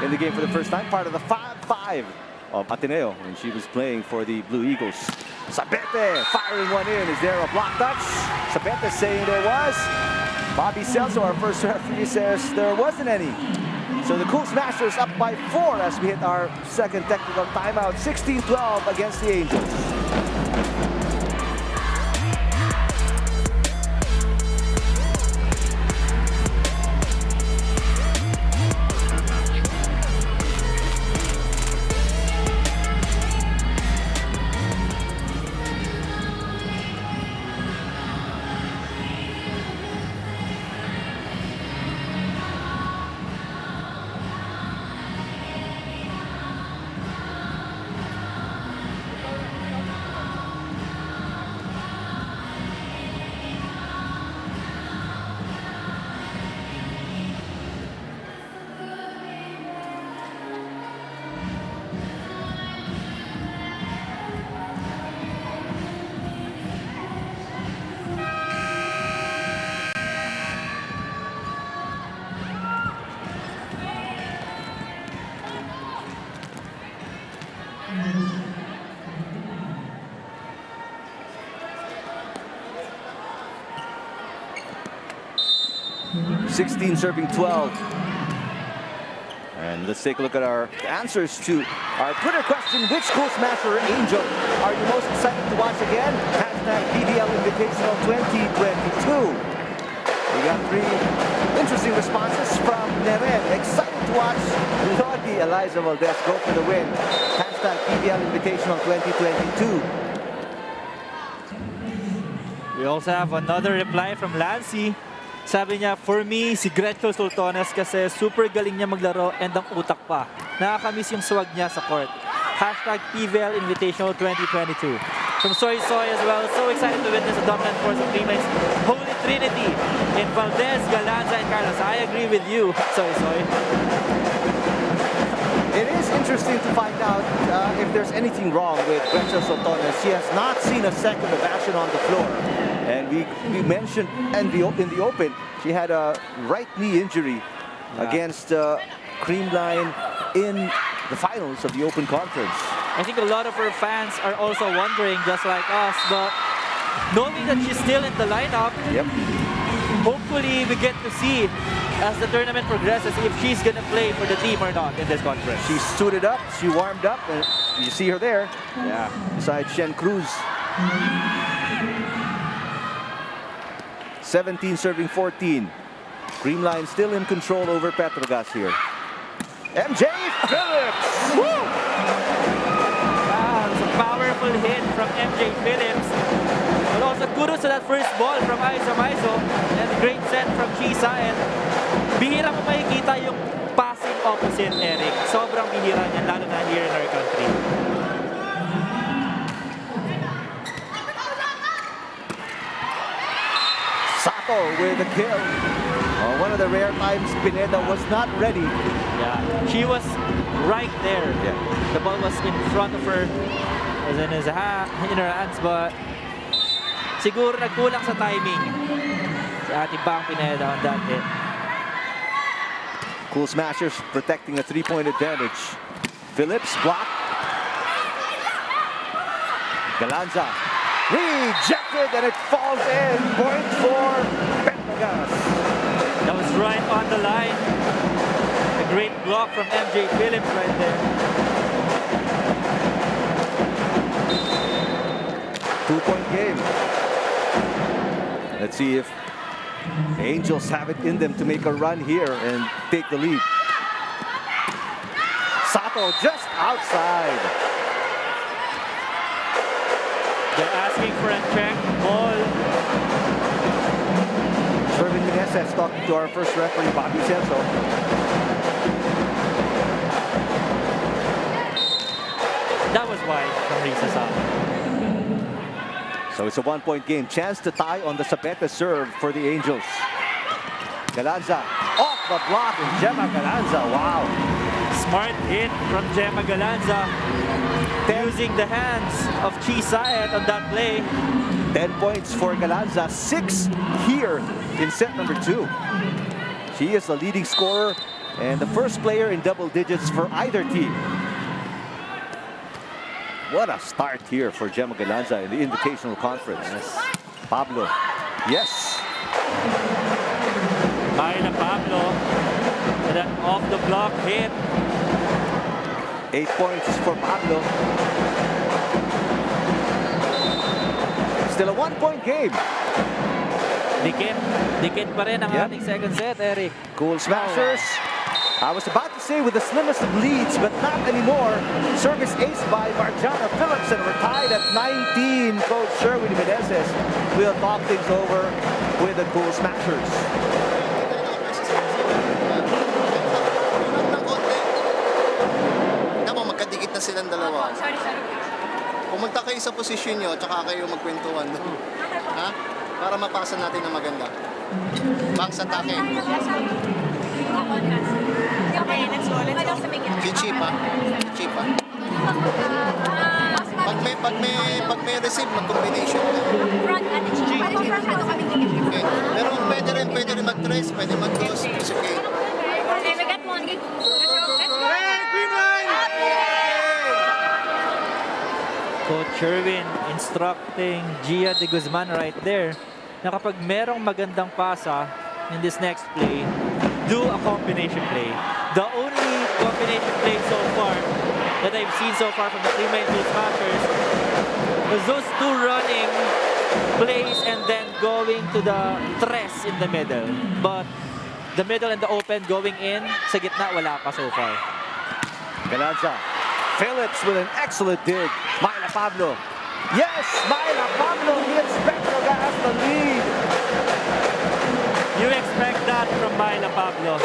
in the game for the first time, part of the 5-5 of Ateneo when she was playing for the Blue Eagles. Sabete firing one in. Is there a block touch? Sabete saying there was. Bobby Celso, our first referee, says there wasn't any. So the Cool Smashers up by 4 as we hit our second technical timeout. 16-12 against the Angels. (16 serving 12). And let's take a look at our answers to our Twitter question. Which Cool Smasher Angel are you most excited to watch again? Hashtag PVL Invitational 2022. We got 3 interesting responses from Neren. Excited to watch Lodi Eliza Valdez go for the win. Hashtag PVL Invitational 2022. We also have another reply from Lancy. Sabi niya, for me, si Gretchen Sultones kasi super galing niya maglaro and ang utak pa. Nakakamiss yung swag niya sa court. Hashtag PVL Invitational 2022. From Soy Soy as well, so excited to witness the dominant force of Creamline's Holy Trinity in Valdez, Galanza, and Carlos. I agree with you, Soy Soy. It is interesting to find out if there's anything wrong with Gretchen Sultones. She has not seen a second of action on the floor. And we mentioned in the open, she had a right knee injury against Creamline in the finals of the Open Conference. I think a lot of her fans are also wondering, just like us, but knowing that she's still in the lineup, hopefully we get to see as the tournament progresses if she's gonna play for the team or not in this conference. She suited up, she warmed up, and you see her there. Yeah, beside Shen Cruz. 17 serving 14. Creamline still in control over Petro Gazz here. MJ Phillips! Woo! Wow, it's a powerful hit from MJ Phillips. But also kudos to that first ball from Aiza Maizo and great set from Chisayan. Bihira mo makikita yung passing opposite, Eric. Sobrang bihira niyan, lalo na here in our country. Sato with a kill. One of the rare times Pineda was not ready. Yeah, she was right there. Yeah. The ball was in front of her, was in her hands, but siguro nagkulang sa timing si ating Bang Pineda on that hit. Cool Smashers protecting a 3-point advantage. Phillips blocked. Galanza rejected and it falls in. Point for Petro Gazz. That was right on the line. A great block from MJ Phillips right there. 2-point game. Let's see if the Angels have it in them to make a run here and take the lead. Sato just outside. They're asking for a check ball. Sherwin Meneses talking to our first referee, Bobby Celso. That was wide from Risa Sato. So it's a 1-point game. Chance to tie on the Sapeta serve for the Angels. Galanza off the block, and Gemma Galanza, wow. Smart hit from Gemma Galanza. Using the hands of Chi Sayat on that play. 10 points for Galanza, 6 here in set number 2. She is the leading scorer and the first player in double digits for either team. What a start here for Gemma Galanza in the Invitational Conference. Yes. Pablo, yes. Ayla Pablo with an off the block hit. 8 points for Pablo. Still a 1-point game. Dikit pa rin ang Yep. ating second set, Eric. Cool Smashers. I was about to say with the slimmest of leads, but not anymore. Service ace by Marjana Phillips, and we're tied at 19. Coach Sherwin Meneses will talk things over with the Cool Smashers. Naku, magkadikit na silang dalawa. Pumunta kayo sa posisyon nyo, tsaka kayo magkwentuhan. Ha? Para mapasa natin ng maganda. Box atake. Okay, let's go. Chichi pa. Pag may receive, mag-combination. Front at the cheek. Okay. Pero pwede rin mag-trace, pwede mag-cross. It's okay. Okay, we got one. Let's go. Coach Sherwin instructing Gia de Guzman right there na kapag merong magandang pasa in this next play, do a combination play. The only combination play so far that I've seen so far from the Creamline Cool Smashers was those two running plays and then going to the tres in the middle. But the middle and the open going in, sa gitna, wala pa so far. Galanza. Phillips with an excellent dig. Myla Pablo. Yes, Myla Pablo gives Petro Gazz the lead. You expect that from Myla Pablo.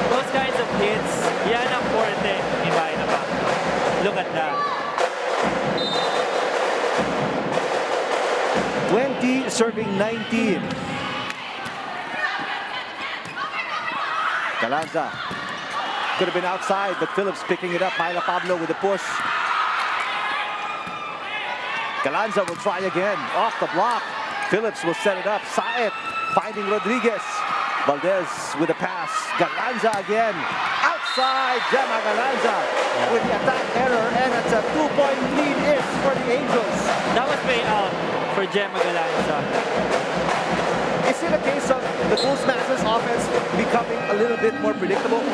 Those kinds of hits, yan ang forte ni Myla Pablo. Look at that. 20 serving 19. Galanza could have been outside, but Phillips picking it up. Myla Pablo with a push. Galanza will try again. Off the block. Phillips will set it up. Saet finding Rodriguez. Valdez with a pass. Galanza again. Outside. Gemma Galanza with the attack error. And it's a 2-point lead-ish for the Angels. That was way out for Gemma Galanza. Is it a case of the Cool Smashers offense becoming a little bit more predictable?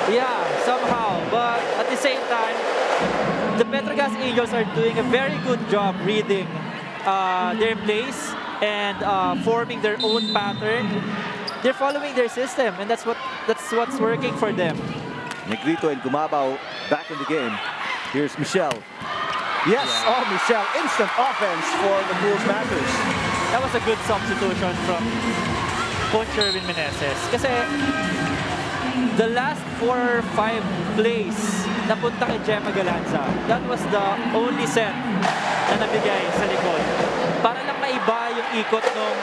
Yeah, somehow. But at the same time, the Petro Gazz Angels are doing a very good job reading their plays and forming their own pattern. They're following their system, and that's what's working for them. Negrito and Gumabao back in the game. Here's Michelle. Yes, Yeah. oh, Michelle. Instant offense for the Cool Smashers. That was a good substitution from Coach Sherwin Meneses. Kasi the last 4 or 5 plays napunta kay Gemma Galanza, that was the only set na nabigay sa likod. Para lang maiba yung ikot ng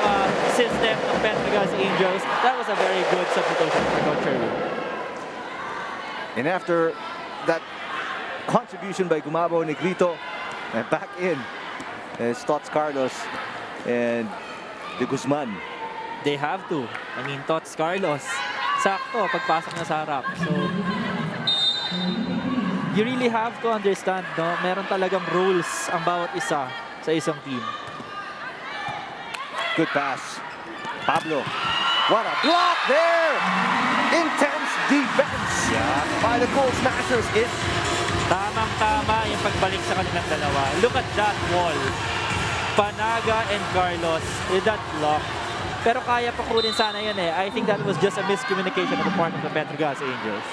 system ng Petro Gazz Angels, that was a very good substitution for Coach Sherwin. And after that contribution by Gumabao Negrito, and back in is Tots Carlos and de Guzman. They have to. I mean, Tots Carlos, sakto pagpasok na sa harap. So, you really have to understand, no? Meron talagang rules ang bawat isa sa isang team. Good pass. Pablo. What a block there! Intense defense by the Cool Smashers. Tamang-tama yung pagbalik sa kanilang dalawa. Look at that wall Panaga and Carlos with that block. Pero kaya pa kunin sana yun eh. I think that was just a miscommunication on the part of the Petro Gazz Angels.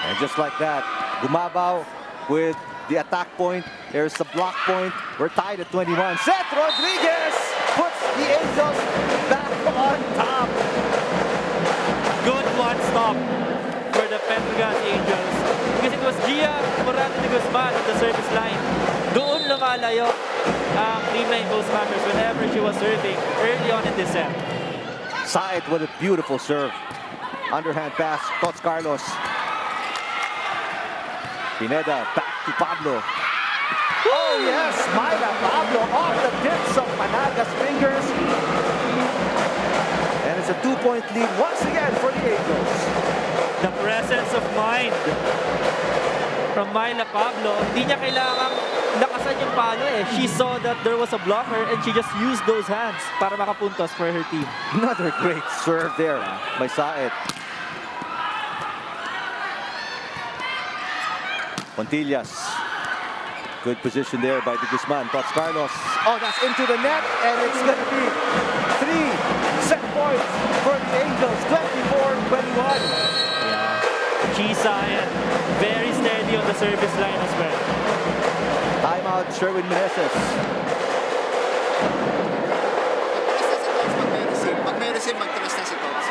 And just like that, Gumabaw with the attack point. There's the block point. We're tied at 21. Seth Rodriguez puts the Angels back on top. Good one-stop for the Petro Gazz Angels. Because it was Gia Morante de Guzman at the service line. Doon lumalayo ang Creamline Cool Smashers whenever she was serving early on in this set. Said with a beautiful serve. Underhand pass, Tots Carlos. Pineda back to Pablo. Oh yes, Myla Pablo off the tips of Panaga's fingers. And it's a 2-point lead once again for the Angels. The presence of mind from Myla Pablo. Hindi niya kailangang lakasan yung palo eh. She saw that there was a blocker and she just used those hands para makapuntos for her team. Another great serve there by Saed. Pontillas. Good position there by De Guzman. Tots Carlos. Oh, that's into the net, and it's going to be 3 set points for the Angels. 24-21. Yeah. Chisayan, very steady on the service line as well. Timeout, Sherwin Meneses. Pag may receive, mag-trust na si Tots.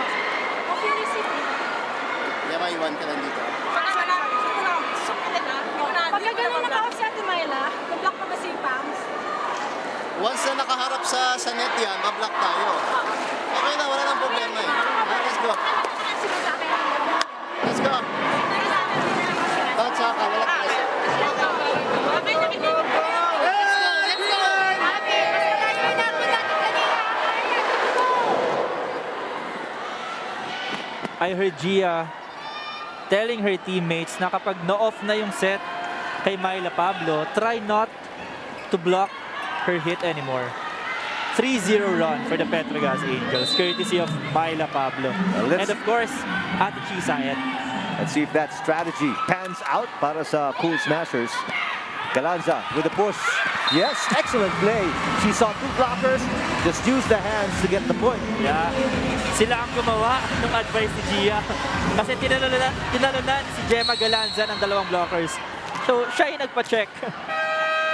Kaya maiwan ka lang dito. Pagka gano'n naka-off si Ate Myla, mag-block pa ba si Pams? Once na nakaharap sa net yan, mablock tayo. Okay na, wala nang problema eh. Let's go. Let's go. Tots saka, wala tayo. I heard Gia telling her teammates na kapag na-off na yung set kay Myla Pablo, try not to block her hit anymore. 3-0 run for the Petro Gazz Angels, courtesy of Myla Pablo. And of course, Ate Chisayan. Let's see if that strategy pans out para sa Cool Smashers. Galanza with the push. Yes, excellent play. She saw 2 blockers, just used the hands to get the point. Yeah. Sila ang gumawa ng advice ni Gia. Kasi tinalunan si Gemma Galanza ng 2 blockers. So, siya yung nagpa-check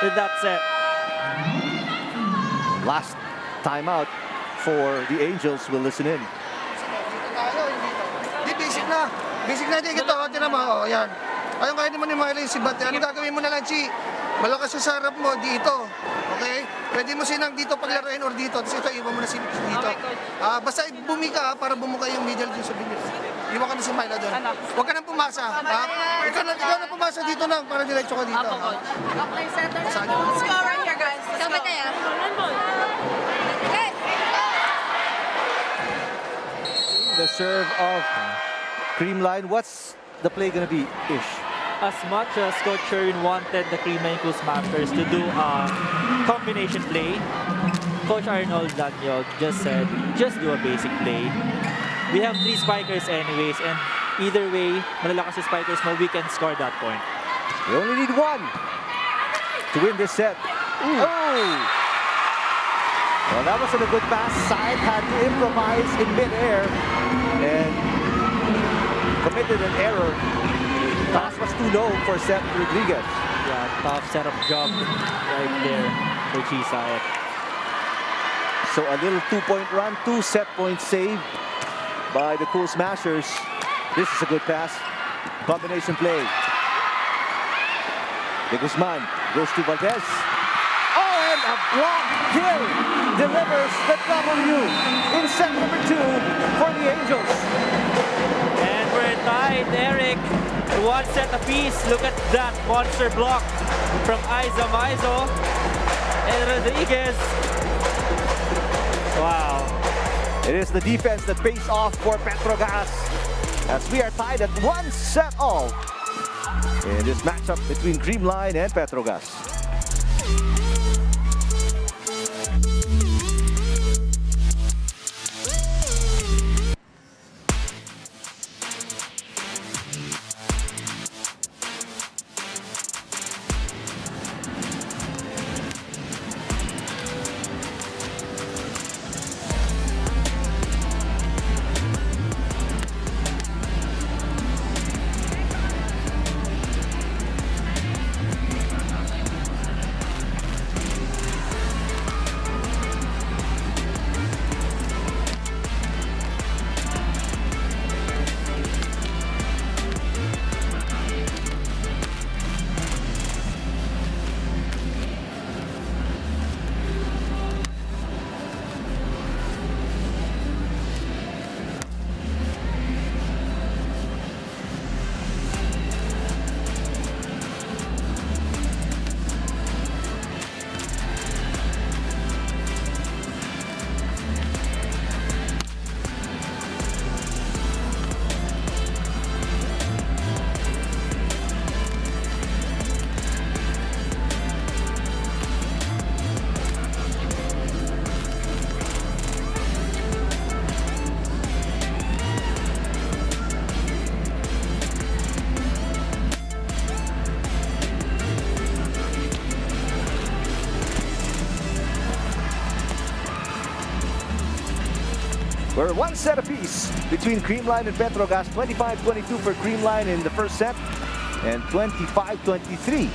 with that set. Last timeout for the Angels. We'll listen in. Di, basic na. Basic na, di ito. Tinan mo, oh, yan. Ayun, kaya naman ni Myla yung sibat. Ano gagawin mo na lang, Chi? Malakas sa sarap mo, dito. Okay? Pwede mo sinang dito paglaruin or dito. Tapos ito, iwan mo na si dito. Basta bumika para bumuka yung middle dun sa bilis. Iwan ka na si Myla doon. Huwag ka nang pumasa. Ikaw na pumasa dito na para diretso ka dito. Let's go right here, guys. Dapat tayo. The serve of Creamline. What's the play gonna be, Ish? As much as Coach Sherwin wanted the Creamline Cool Smashers to do a combination play, Coach Arnold Lanyog just said, just do a basic play. We have 3 spikers anyways, and either way, malalakas yung spikers mo, we can score that point. We only need 1 to win this set. Ooh. Oh! Well, that wasn't a good pass. Said had to improvise in mid-air and committed an error. Pass was too low for Seth Rodriguez. Yeah, tough setup job right there for Chisayan. So a little 2-point run, 2 set points saved by the Cool Smashers. This is a good pass. Combination play. De Guzman goes to Valdez. Oh, and a block kill delivers the W in set number 2 for the Angels. And we're tied, Eric. 1 set apiece. Look at that monster block from Aiza Maizo and Rodriguez. Wow. It is the defense that pays off for Petro Gazz as we are tied at 1 set all in this matchup between Creamline and Petro Gazz. one set apiece between Creamline and Petro Gazz. 25-22 for Creamline in the first set and 25-23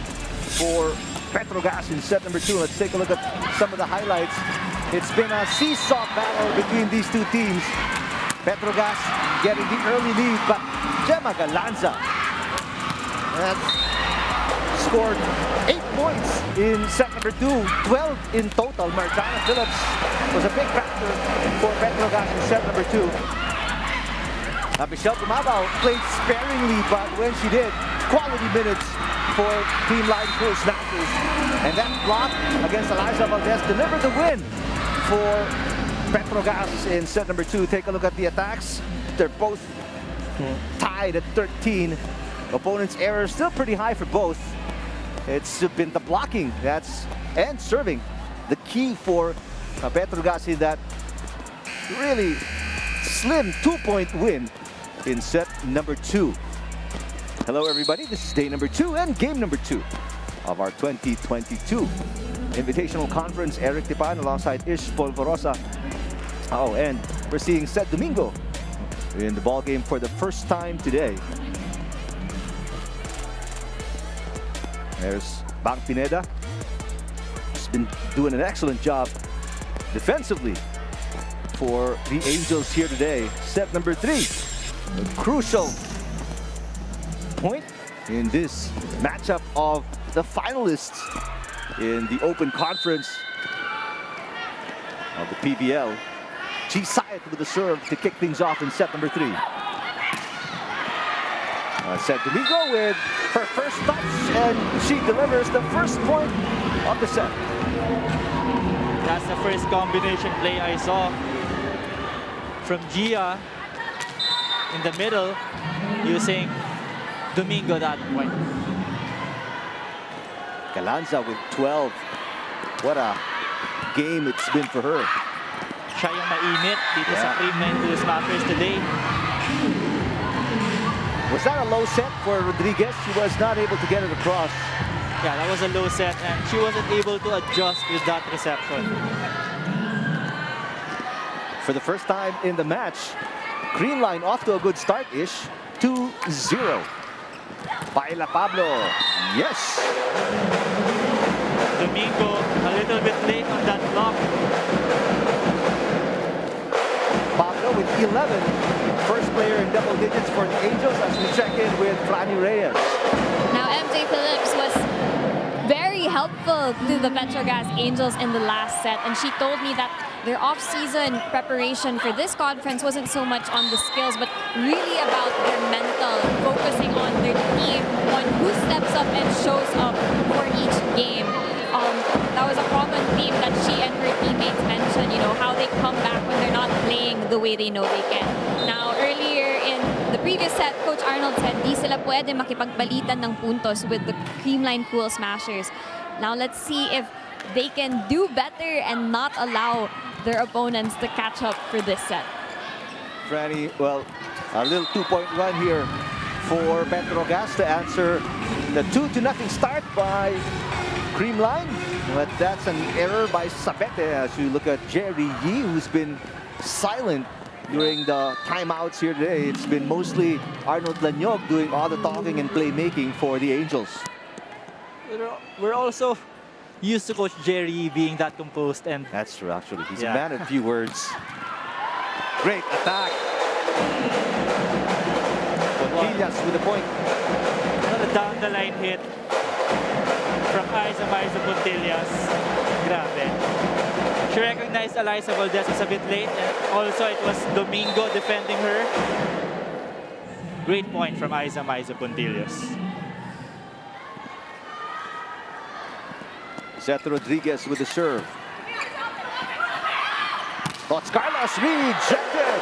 for Petro Gazz in set number 2. Let's take a look at some of the highlights. It's been a seesaw battle between these two teams. Petro Gazz getting the early lead, but Gemma Galanza scored 8 points in set number 2, 12 in total. Marjana Phillips was a big factor for Petro Gazz in set number 2. Michelle Gumabao played sparingly, but when she did, quality minutes for Creamline Cool Smashers. And that block against Eliza Valdez delivered the win for Petro Gazz in set number 2. Take a look at the attacks. They're both tied at 13. Opponent's error still pretty high for both. It's been the blocking and serving the key for Petro Gazz in that really slim 2-point win in set number 2. Hello everybody, this is day number 2 and game number 2 of our 2022 Invitational Conference. Eric Tipan alongside Ish Polvorosa. Oh, and we're seeing Seth Domingo in the ball game for the first time today. There's Bang Pineda. He's been doing an excellent job defensively for the Angels here today. Set number 3, a crucial point in this matchup of the finalists in the Open Conference of the PVL. G. Sayat with the serve to kick things off in set number 3. Seth Domingo with her first touch, and she delivers the first point of the set. That's the first combination play I saw from Gia in the middle using Domingo that point. Galanza with 12. What a game it's been for her. Siya yung mainit dito sa Creamline Cool Smashers today. Was that a low set for Rodriguez? She was not able to get it across. Yeah, that was a low set and she wasn't able to adjust with that reception. For the first time in the match, Creamline off to a good start-ish. 2-0. Paila Pablo. Yes. Domingo a little bit late on that block. Pablo with 11. First player in double digits for the Angels as we check in with Franny Reyes. Now, MJ Phillips was very helpful to the Petro Gazz Angels in the last set, and she told me that their off-season preparation for this conference wasn't so much on the skills, but really about their mental, focusing on their team, on who steps up and shows up for each game. That was a common theme that she and her teammates mentioned, you know, how they come back when they're not playing the way they know they can. Now, earlier in the previous set, Coach Arnold said di sila pwede makipagbalitan ng puntos with the Creamline Cool Smashers. Now, let's see if they can do better and not allow their opponents to catch up for this set. Franny, well, a little 2-point run here for Petro Gazz to answer the 2-0 start by Creamline. But that's an error by Sabete as you look at Jerry Yee, who's been silent during the timeouts here today. It's been mostly Arnold Lanyog doing all the talking and playmaking for the Angels. We're also used to Coach Jerry Yee being that composed, and that's true, actually. He's a man of few words. Great attack. Pontillas with the point. Another down the line hit from Aiza Pontillas. Grabe. She recognized Eliza Valdez was a bit late, and also it was Domingo defending her. Great point from Aiza Pontillas. Seth Rodriguez with the serve. Tots Carlos rejected.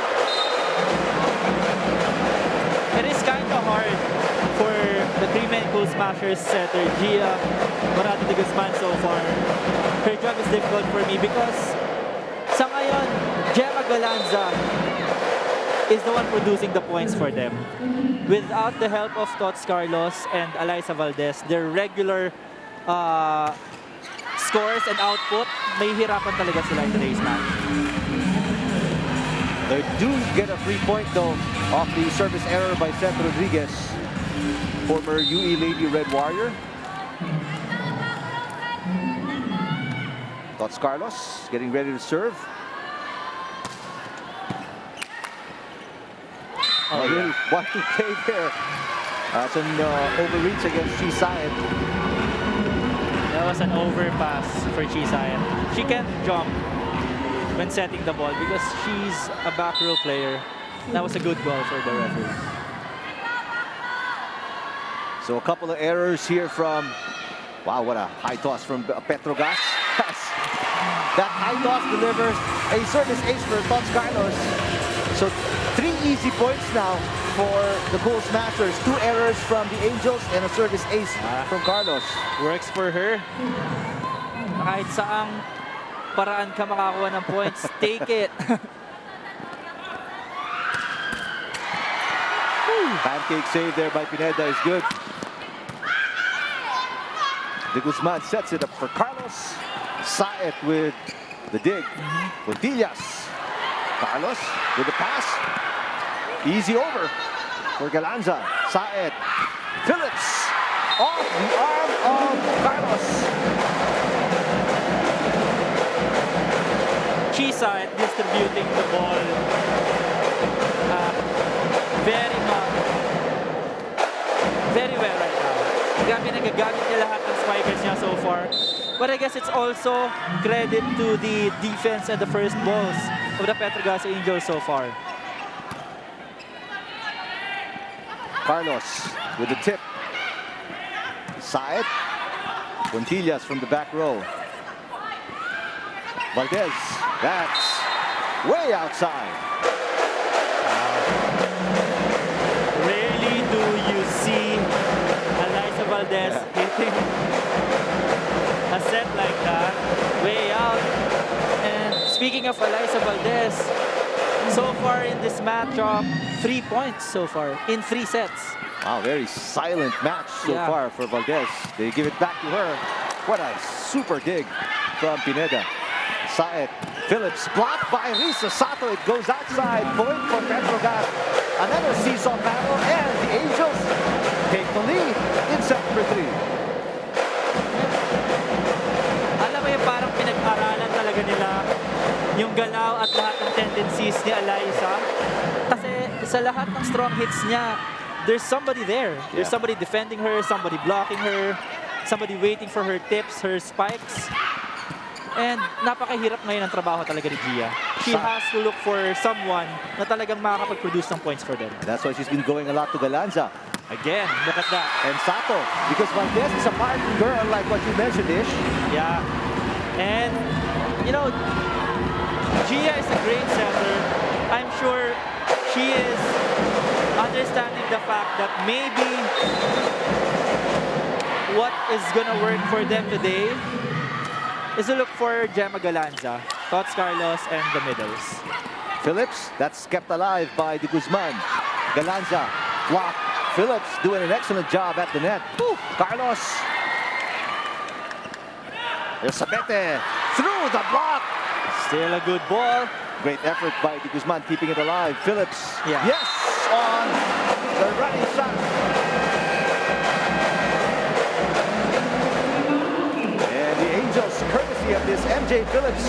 It is kind of hard for the Creamline Cool Smashers setter, Gia Morado de Guzman so far. Her job is difficult for me because sa ngayon, Gemma Galanza is the one producing the points for them. Without the help of Tots Carlos and Eliza Valdez, their regular scores and output, may hirapan talaga sila in today's match. They do get a free point though off the service error by Seth Rodriguez, former UE Lady Red Warrior. Tots Carlos getting ready to serve. Oh, Really what to play there. That's an overreach against Chi Saet. That was an overpass for Chi Saet. She can't jump when setting the ball because she's a back row player. That was a good goal for the referee. So a couple of errors here from, wow, what a high toss from Petro Gazz. That high toss delivers a service ace for Tots Carlos. So 3 easy points now for the Cool Smashers. 2 errors from the Angels and a service ace from Carlos. Works for her. Kahit saang paraan ka makakuha ng points, take it. Pancake save there by Pineda is good. De Guzman sets it up for Carlos. Saet with the dig. Bontillas. Carlos with the pass. Easy over for Galanza. Saet. Phillips off the arm of Carlos. Chi Saet distributing the ball very well right now. Grabe nagagamit niya lahat ng spikers niya so far. But I guess it's also credit to the defense and the first balls of the Petro Gazz Angels so far. Carlos with the tip. Saet. Bontillas from the back row. Valdez. That's way outside. Rarely do you see Eliza Valdez hitting a set like that, way out. And speaking of Eliza Valdez, so far in this matchup, 3 points so far in 3 sets. Wow, very silent match so far for Valdez. They give it back to her. What a super dig from Pineda. Saet. Phillips blocked by Risa Sato. It goes outside. Point for Petro Gazz. Another seesaw battle, and the Angels take the lead in set number 3. Alam mo yung parang pinag-aralan talaga nila yung galaw at lahat ng tendencies ni Eliza. Kasi sa lahat ng strong hits niya, there's somebody there. There's somebody defending her, somebody blocking her, somebody waiting for her tips, her spikes. And napakahirap ngayon ang trabaho talaga ni Gia. She has to look for someone na talagang makakapag-produce ng points for them. That's why she's been going a lot to Galanza. Again, look at that. And Sato, because Valdez is a party girl like what you mentioned, Ish. Yeah. And, you know, Gia is a great setter. I'm sure she is understanding the fact that maybe what is gonna work for them today is to look for Gemma Galanza, Tots Carlos, and the middles. Phillips, that's kept alive by De Guzman. Galanza, block. Phillips doing an excellent job at the net. Woo. Carlos. There's Sabete through the block. Still a good ball. Great effort by De Guzman keeping it alive. Phillips, Yeah. yes, on the running shot. And the Angels, courtesy of this MJ Phillips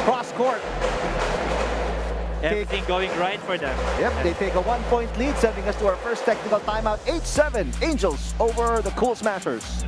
cross court. Everything going right for them. Yep, they take a 1-point lead, sending us to our first technical timeout. 8-7, Angels over the Cool Smashers.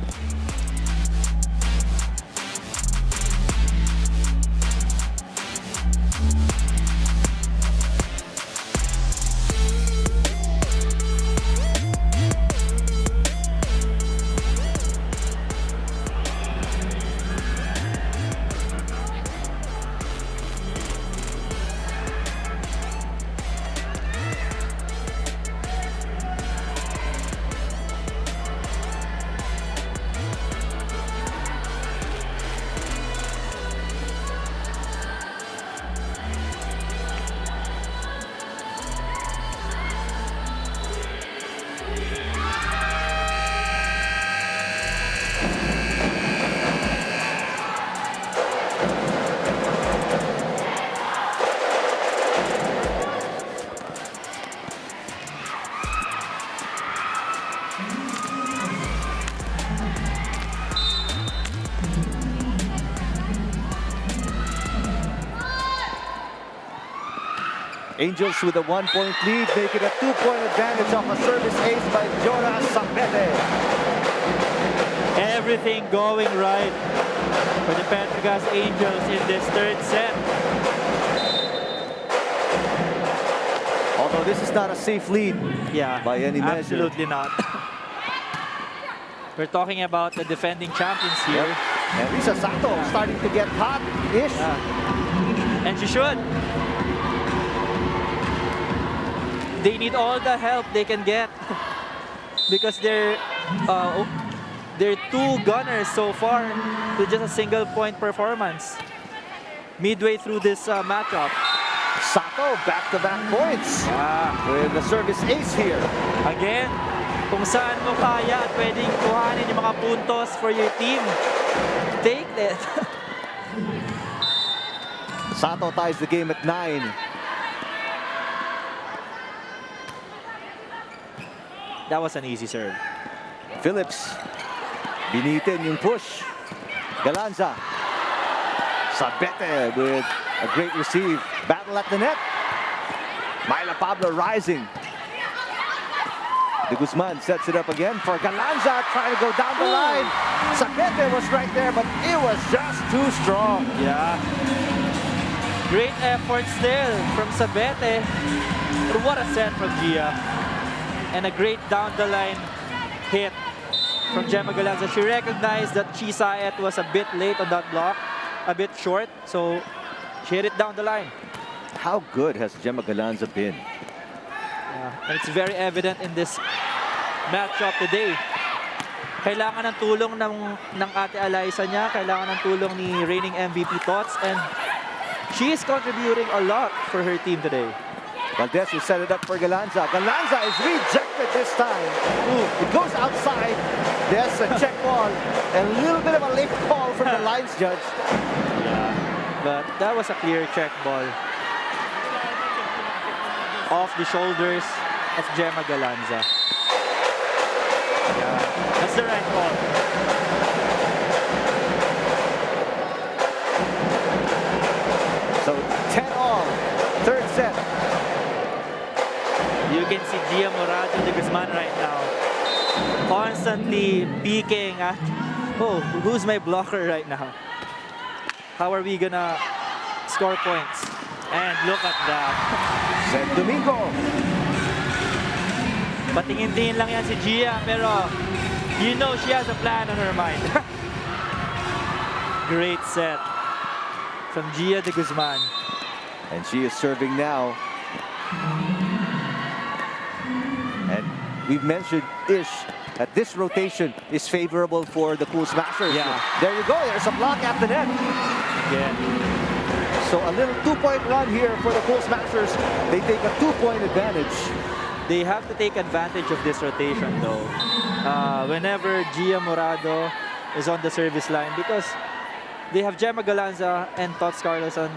Angels with a 1-point lead, making a 2-point advantage off a service ace by Jonas Sabete. Everything going right for the Petro Gazz Angels in this third set. Although this is not a safe lead Yeah, by any measure. absolutely not. We're talking about the defending champions here. And Risa Sato starting to get hot-ish. And she should. They need all the help they can get because they're two gunners so far with just a single point performance midway through this matchup. Sato back-to-back points with the service ace here. Again, kung saan mo kaya at pwedeng kuhanin yung mga puntos for your team, take it. Sato ties the game at 9. That was an easy serve. Phillips, binitin yung push. Galanza. Sabete with a great receive. Battle at the net. Myla Pablo rising. De Guzman sets it up again for Galanza, trying to go down the line. Sabete was right there, but it was just too strong. Yeah. Great effort still from Sabete. But what a set from Gia. And a great down the line hit from Gemma Galanza. She recognized that Chisaet was a bit late on that block, a bit short, so she hit it down the line. How good has Gemma Galanza been? And it's very evident in this matchup today. Kailangan ng tulong ng Ate Alyssa niya, kailangan ng tulong ni reigning MVP Tots, and she is contributing a lot for her team today. Valdez will set it up for Galanza. Galanza is rejected this time. It goes outside. There's a check ball. And a little bit of a late call from the lines judge. Yeah, but that was a clear check ball. Off the shoulders of Gemma Galanza. Yeah, that's the right call. So 10-all. Third set. You can see Gia Morado de Guzman right now constantly peeking at, oh, who's my blocker right now? How are we gonna score points? And look at that. Sen Domingo. Patingin-tingin lang yan si Gia, pero you know she has a plan on her mind. Great set from Gia de Guzman. And she is serving now. And we've mentioned Ish that this rotation is favorable for the Cool Smashers. Yeah. There you go. There's a block at the net. Yeah. So a little 2-point run here for the Cool Smashers. They take a 2-point advantage. They have to take advantage of this rotation though. Whenever Gia Morado is on the service line, because they have Gemma Galanza and Tots Carlos in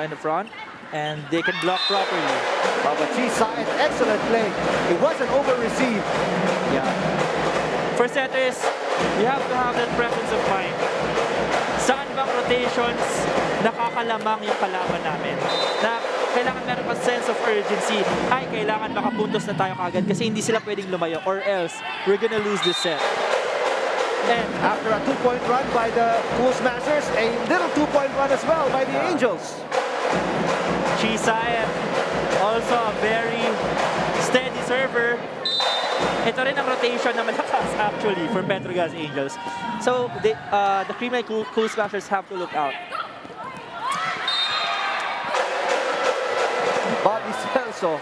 the front, and they can block properly. But she saw an excellent play. It wasn't over-received. Yeah. For setters, you have to have that presence of mind. Saan bang rotations nakakalamang yung kalaban namin? Na kailangan meron pa sense of urgency. Ay, kailangan makapuntos na tayo kagad kasi hindi sila pwedeng lumayo, or else we're gonna lose this set. And after a 2-point run by the Cool Smashers, a little 2-point run as well by the Angels. Chisaet, also a very steady server. Ito rin ang rotation na malakas actually for Petro Gazz Angels. So the Creamline Cool Smashers have to look out. Bobby Celso.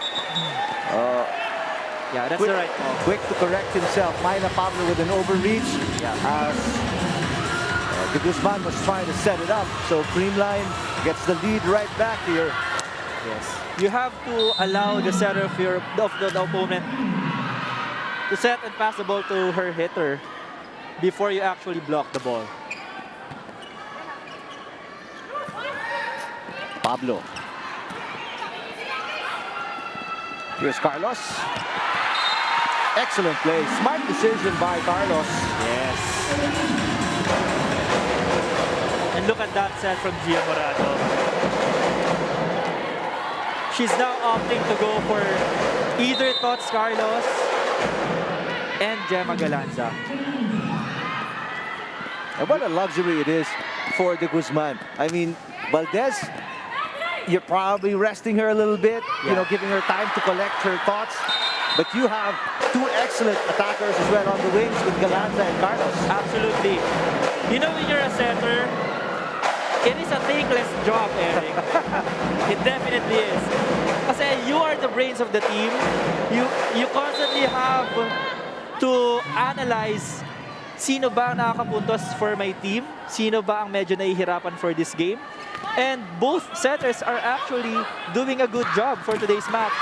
Yeah, that's the right call. Quick to correct himself. Myla Pablo with an overreach. As De Guzman was trying to set it up. So Creamline gets the lead right back here. Yes. You have to allow the setter of the opponent to set and pass the ball to her hitter before you actually block the ball. Pablo. Here's Carlos. Excellent play. Smart decision by Carlos. Yes. And look at that set from Gia Morado. she's now opting to go for either Tots Carlos and Gemma Galanza. And what a luxury it is for de Guzman. I mean, Valdez, you're probably resting her a little bit, you know, giving her time to collect her thoughts. But you have two excellent attackers as well on the wings with Galanza and Carlos. Absolutely. You know, when you're a setter, it is a thankless job, Eric. It definitely is. Kasi you are the brains of the team. You constantly have to analyze sino ba ang nakakapuntos for my team, sino ba ang medyo nahihirapan for this game. And both setters are actually doing a good job for today's match.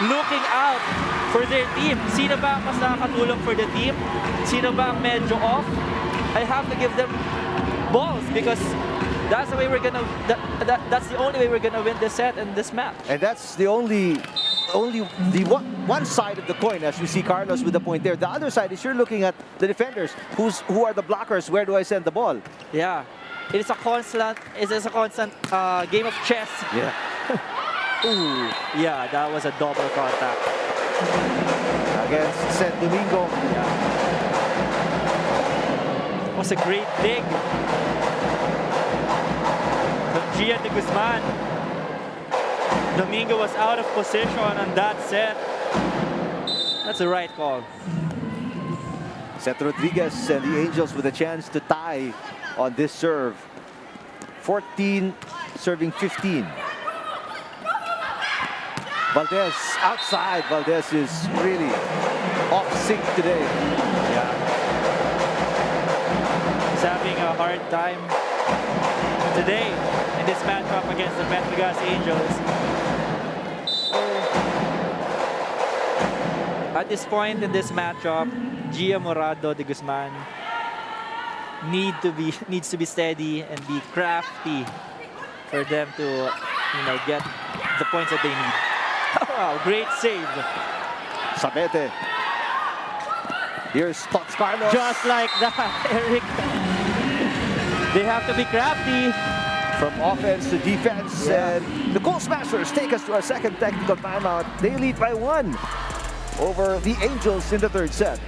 Looking out for their team. Sino ba ang mas nakakatulong for the team? Sino ba ang medyo off? I have to give them balls because that's the way we're gonna. That's the only way we're gonna win this set and this match. And that's the only one side of the coin, as we see Carlos with the point there. The other side is you're looking at the defenders. Who are the blockers? Where do I send the ball? Yeah, it is a constant. It is a constant game of chess. Yeah. Ooh, yeah, that was a double contact Against St. Domingo. Yeah, was a great dig from Gian de Guzman. Domingo was out of position on that set. That's the right call. Seth Rodriguez and the Angels with a chance to tie on this serve. 14 serving 15. Valdez outside. Valdez is really off sync today. Yeah. He's having a hard time today in this matchup against the Petro Gazz Angels. At this point in this matchup, Gia Morado de Guzman needs to be steady and be crafty for them to, you know, get the points that they need. Wow, great save. Sabete. Here's Tots Carlos. Just like that, Eric. They have to be crafty. From offense to defense. Yeah. And the Cool Smashers take us to our second technical timeout. They lead by 1 over the Angels in the third set.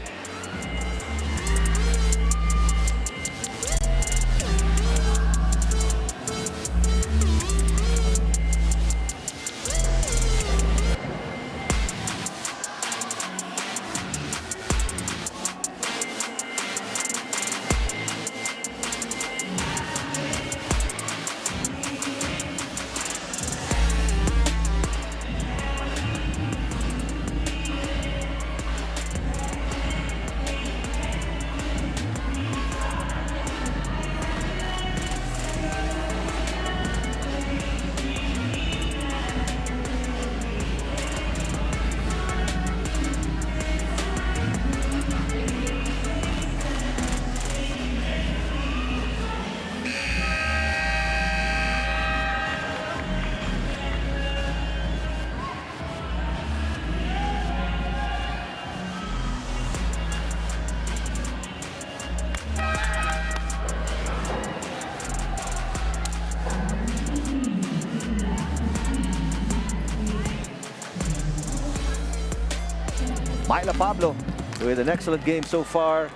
Myla Pablo with an excellent game so far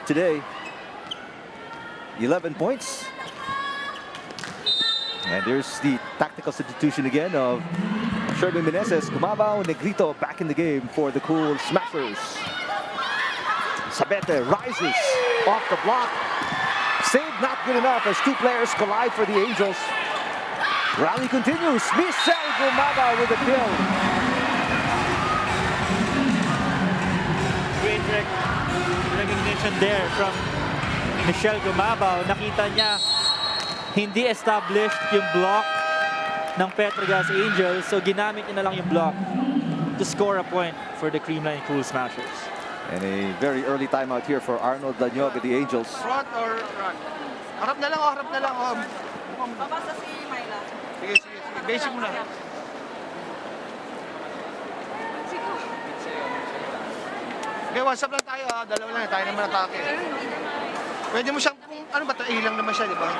today. 11 points. And there's the tactical substitution again of Sherman Meneses. Gumabaw Negrito back in the game for the Cool Smashers. Sabete rises off the block. Save not good enough as two players collide for the Angels. Rally continues. Michelle Gumabaw with a kill. Great recognition there from Michelle Gumabaw. Nakita niya hindi established yung block ng Petro Gazz Angels, so ginamit niya na lang yung block to score a point for the Creamline Cool Smashers. And a very early timeout here for Arnold Lanyog at the Angels. Front or run? Harap na lang, harap na lang. Babasa si Myla. Sige, sige, sige. Basic muna. Okay, WhatsApp lang tayo ha. Dalawa lang, tayo naman atake. Pwede mo siyang, kung ano ba ito, ilang naman siya, di ba?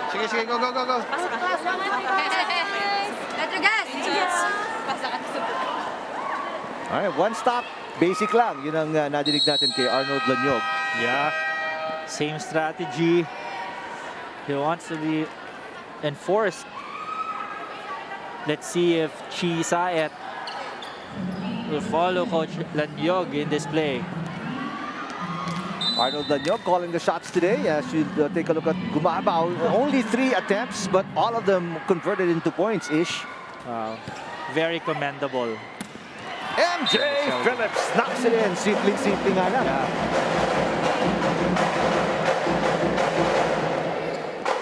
Sige, sige, go, go, go, go. Let's Petro Gazz Angels. Alright, one stop. Basic lang. Yun ang nadinig natin kay Arnold Lanyog. Yeah. Same strategy. He wants to be enforced. Let's see if Chi Saet will follow Coach Lanyog in this play. Arnold Lanyog calling the shots today. As you take a look at Gumabao, only 3 attempts, but all of them converted into points-ish. Wow. Very commendable. MJ Phillips knocks it in. Simpleng-simple nga lang.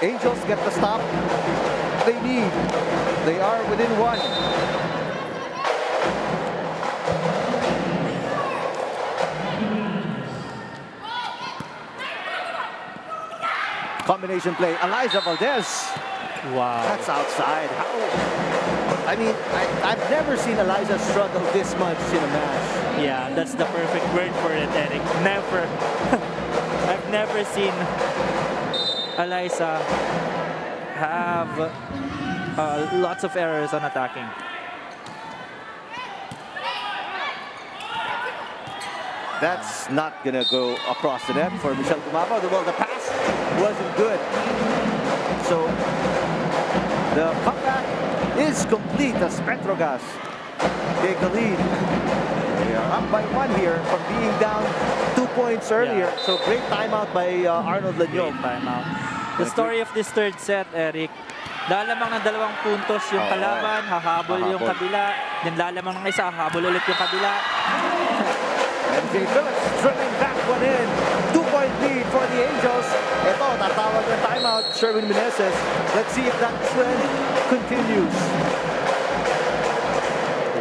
Angels get the stop they need. They are within 1. Combination play. Eliza Valdez. Wow. That's outside. How? I mean, I've never seen Eliza struggle this much in a match. Yeah, that's the perfect word for it, Eric. Never. I've never seen Eliza have lots of errors on attacking. That's not gonna go across the net for Michelle Gumabao. Well, the pass wasn't good. So the comeback is complete as Petro Gazz take the lead. They are up by 1 here from being down 2 points earlier. Yeah. So great timeout by Arnold Lanyog. Timeout. The story of this third set, Eric, lalamang ng 2 puntos yung kalaban, hahabol yung kabila, then lalamang ng isa, hahabol ulit yung kabila. MJ Phillips drilling that one in. 2-point lead for the Angels. Ito, tatawag ng timeout, Sherwin Meneses. Let's see if that trend continues.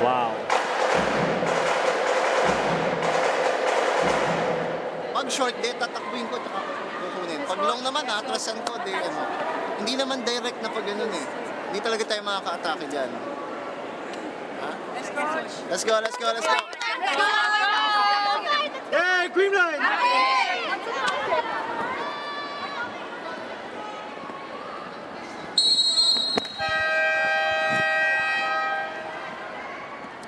Wow. Pag short day, tatakbuhin ko, tsaka kukunin. Pag long naman, atrasan ko, di, ano. Hindi naman direct na pag ganun eh. Hindi talaga tayo makaka-atake dyan. Ha? Let's go, let's go, let's go. Hey, Creamline!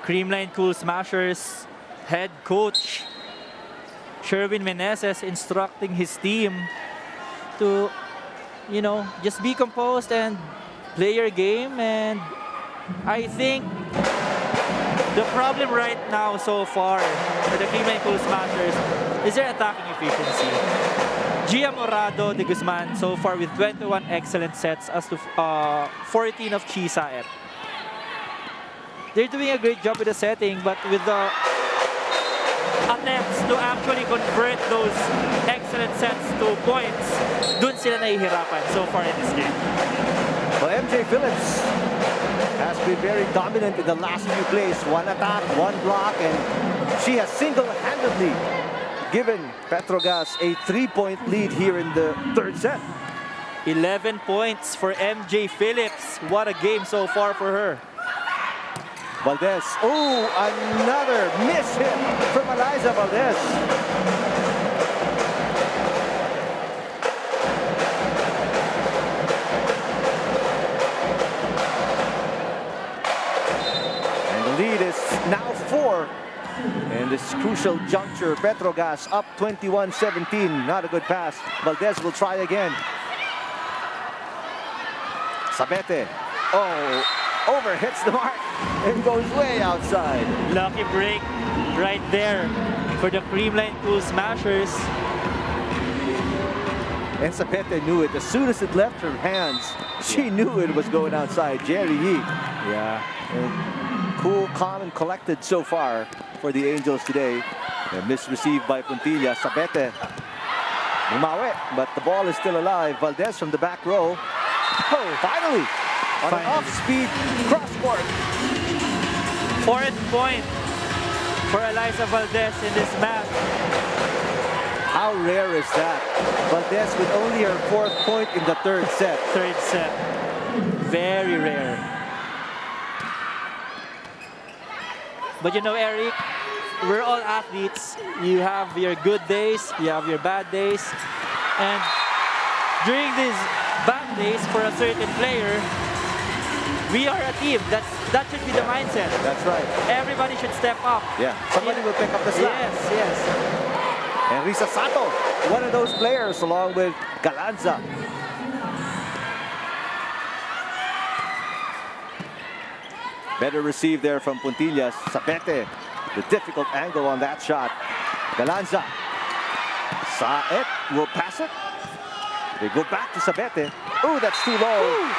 Creamline Cool Smashers head coach Sherwin Meneses instructing his team to, you know, just be composed and play your game. And I think the problem right now so far for the Creamline Cool Smashers is their attacking efficiency. Gia Morado de Guzman so far with 21 excellent sets as to 14 of Chi Saet. They're doing a great job with the setting, but with the attempts to actually convert those excellent sets to points, dun sila nahihirapan so far in this game. Well, MJ Phillips has been very dominant in the last few plays. 1 attack, 1 block, and she has single-handedly given Petro Gazz a 3-point lead here in the third set. 11 points for MJ Phillips. What a game so far for her. Valdez. Oh, another miss hit from Eliza Valdez. And the lead is now 4. In this crucial juncture, Petro Gazz up 21-17. Not a good pass. Valdez will try again. Sabete. Oh, overhits the mark and goes way outside. Lucky break right there for the Creamline Cool Smashers. And Sabete knew it. As soon as it left her hands, she knew it was going outside. Jerry Yee. Yeah. And cool, calm, and collected so far for the Angels today. A miss received by Puntilla. Sabete. Bumawi, but the ball is still alive. Valdez from the back row. Oh, finally! On an off-speed cross-court. 4th point for Eliza Valdez in this match. How rare is that? Valdez with only her 4th point in the third set. Third set. Very rare. But you know, Eric, we're all athletes. You have your good days, you have your bad days. And during these bad days for a certain player, we are a team. That should be the mindset. That's right. Everybody should step up. Yeah, somebody will pick up the slack. Yes, yes. And Risa Sato, one of those players, along with Galanza. Better receive there from Puntillas. Sabete, the difficult angle on that shot. Galanza. Saet will pass it. They go back to Sabete. Oh, that's too low.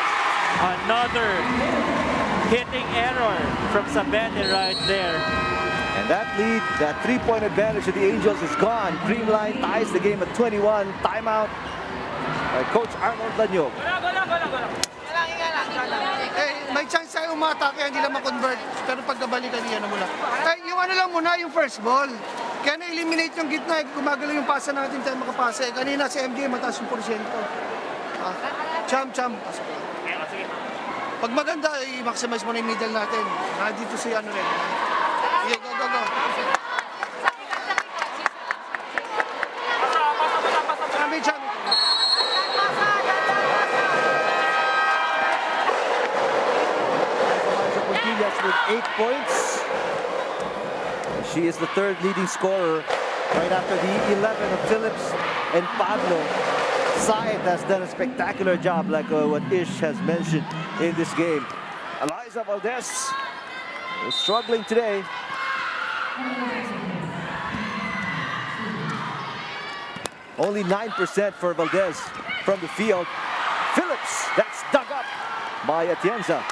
Another hitting error from Sabete right there. And that lead, that three-point advantage of the Angels is gone. Creamline ties the game at 21. Timeout by Coach Arnold Lanyog. Eh, may chance tayo umatake, hindi lang ma-convert. Pero pagkabalikan niya na muna. Eh, yung ano lang muna, yung first ball. Kaya na-eliminate yung gitna, gumagalaw yung pasa natin tayo makapasa. Eh, kanina si MJ mataas yung porsyento. Cham. Pag maganda, i-maximize mo na yung middle natin. Dito si ano rin. Yeah, go. Kami, Cham. With 8 points. She is the third leading scorer right after the 11 of Phillips and Pablo. Saet has done a spectacular job, like what Ish has mentioned in this game. Eliza Valdez is struggling today. Only 9% for Valdez from the field. Phillips, that's dug up by Atienza.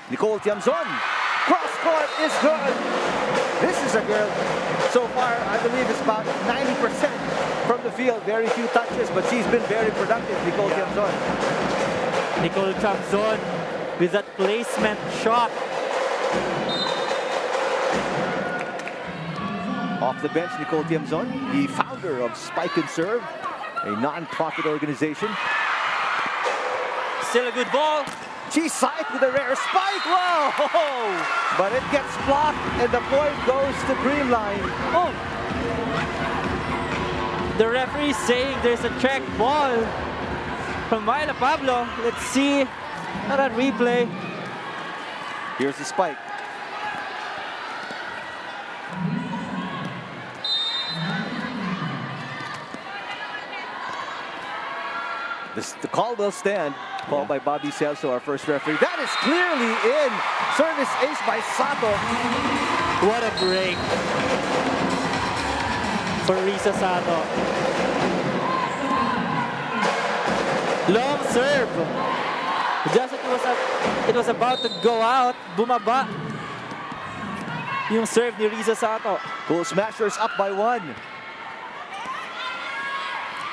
Nicole Tiamzon, cross court is good. This is a girl, so far I believe it's about 90% from the field. Very few touches, but she's been very productive, Nicole Tiamzon. Nicole Tiamzon with that placement shot. Off the bench, Nicole Tiamzon, the founder of Spike and Serve, a non-profit organization. Still a good ball. She's Saet with a rare spike. Whoa! But it gets blocked, and the point goes to Creamline. Oh! The referee saying there's a check ball from Myla Pablo. Let's see that replay. Here's the spike. The call will stand. Called by Bobby Celso, our first referee. That is clearly in. Service ace by Sato. What a break for Risa Sato. Long serve. Just as it was about to go out, bumaba yung serve ni Risa Sato. Cool Smashers up by 1.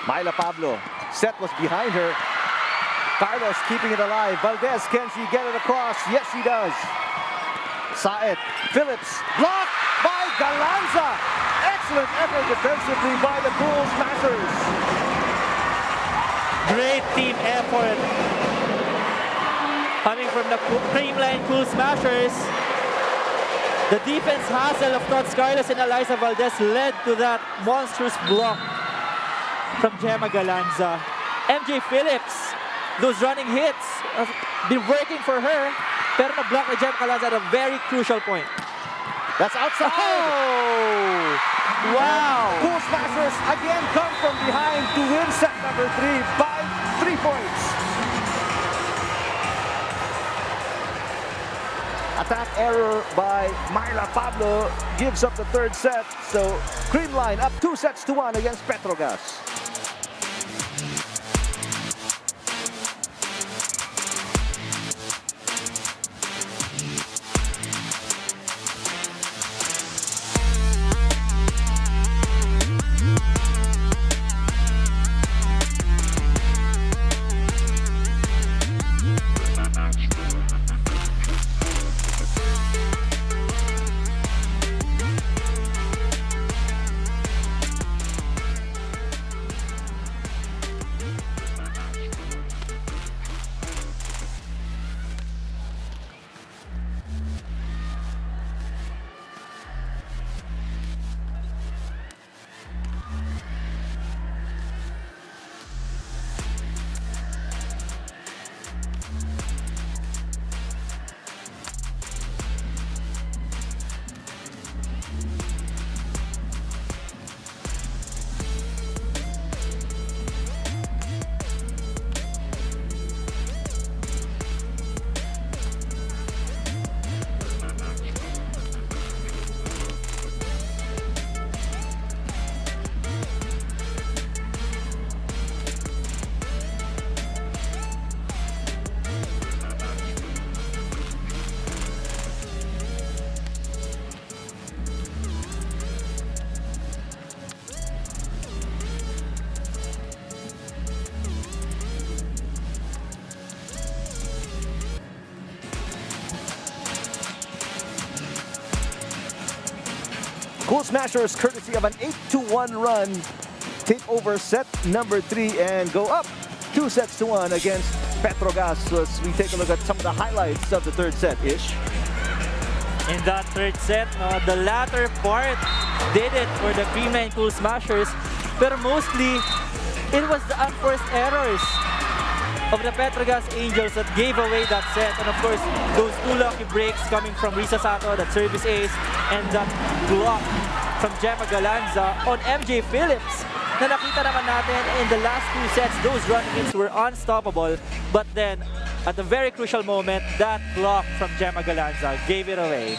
Myla Pablo. Set was behind her. Carlos keeping it alive. Valdez, can she get it across? Yes, she does. Saet, Phillips, blocked by Galanza. Excellent effort defensively by the Cool Smashers. Great team effort coming from the Creamline Cool Smashers. The defense hustle of Tots Carlos and Eliza Valdez led to that monstrous block from Gemma Galanza. MJ Phillips, those running hits have been working for her, pero na-block ni Gemma Galanza at a very crucial point. That's outside. Oh! Wow! Cool Smashers again come from behind to win set number 3 by 3 points. Attack error by Myla Pablo gives up the third set. So Creamline up 2-1 against Petro Gazz. Cool Smashers, courtesy of an 8-1 run, take over set number 3 and go up 2-1 against Petro Gazz. So as we take a look at some of the highlights of the third set, Ish. In that third set, the latter part did it for the Creamline Cool Smashers. But mostly, it was the unforced errors of the Petro Gazz Angels that gave away that set. And of course, those 2 lucky breaks coming from Risa Sato, that service ace, and that block from Gemma Galanza on MJ Phillips. Na nakita naman natin in the last 2 sets, those running hits were unstoppable. But then, at a very crucial moment, that block from Gemma Galanza gave it away.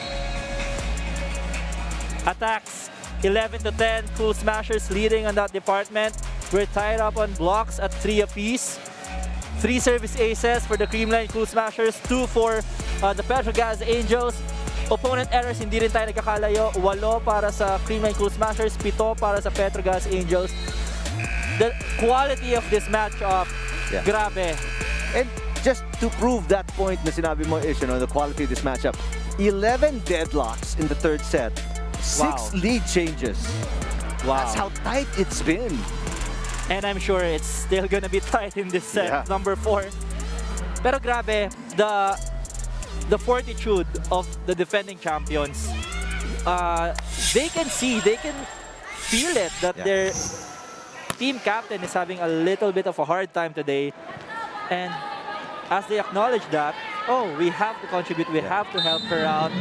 Attacks, 11-10, Cool Smashers leading on that department. We're tied up on blocks at 3 apiece. 3 service aces for the Creamline Cool Smashers, 2 for the Petro Gazz Angels. Opponent errors, hindi rin tayo nagkakalayo. 8 para sa Creamline Cool Smashers, 7 para sa Petro Gazz Angels. The quality of this matchup, grabe. And just to prove that point na sinabi mo, Ish, you know, the quality of this matchup, 11 deadlocks in the third set, 6 lead changes. Wow. That's how tight it's been. And I'm sure it's still gonna be tight in this set, number 4. Pero grabe, the fortitude of the defending champions. They can see, they can feel it that their team captain is having a little bit of a hard time today. And as they acknowledge that, oh, we have to contribute, we have to help her out.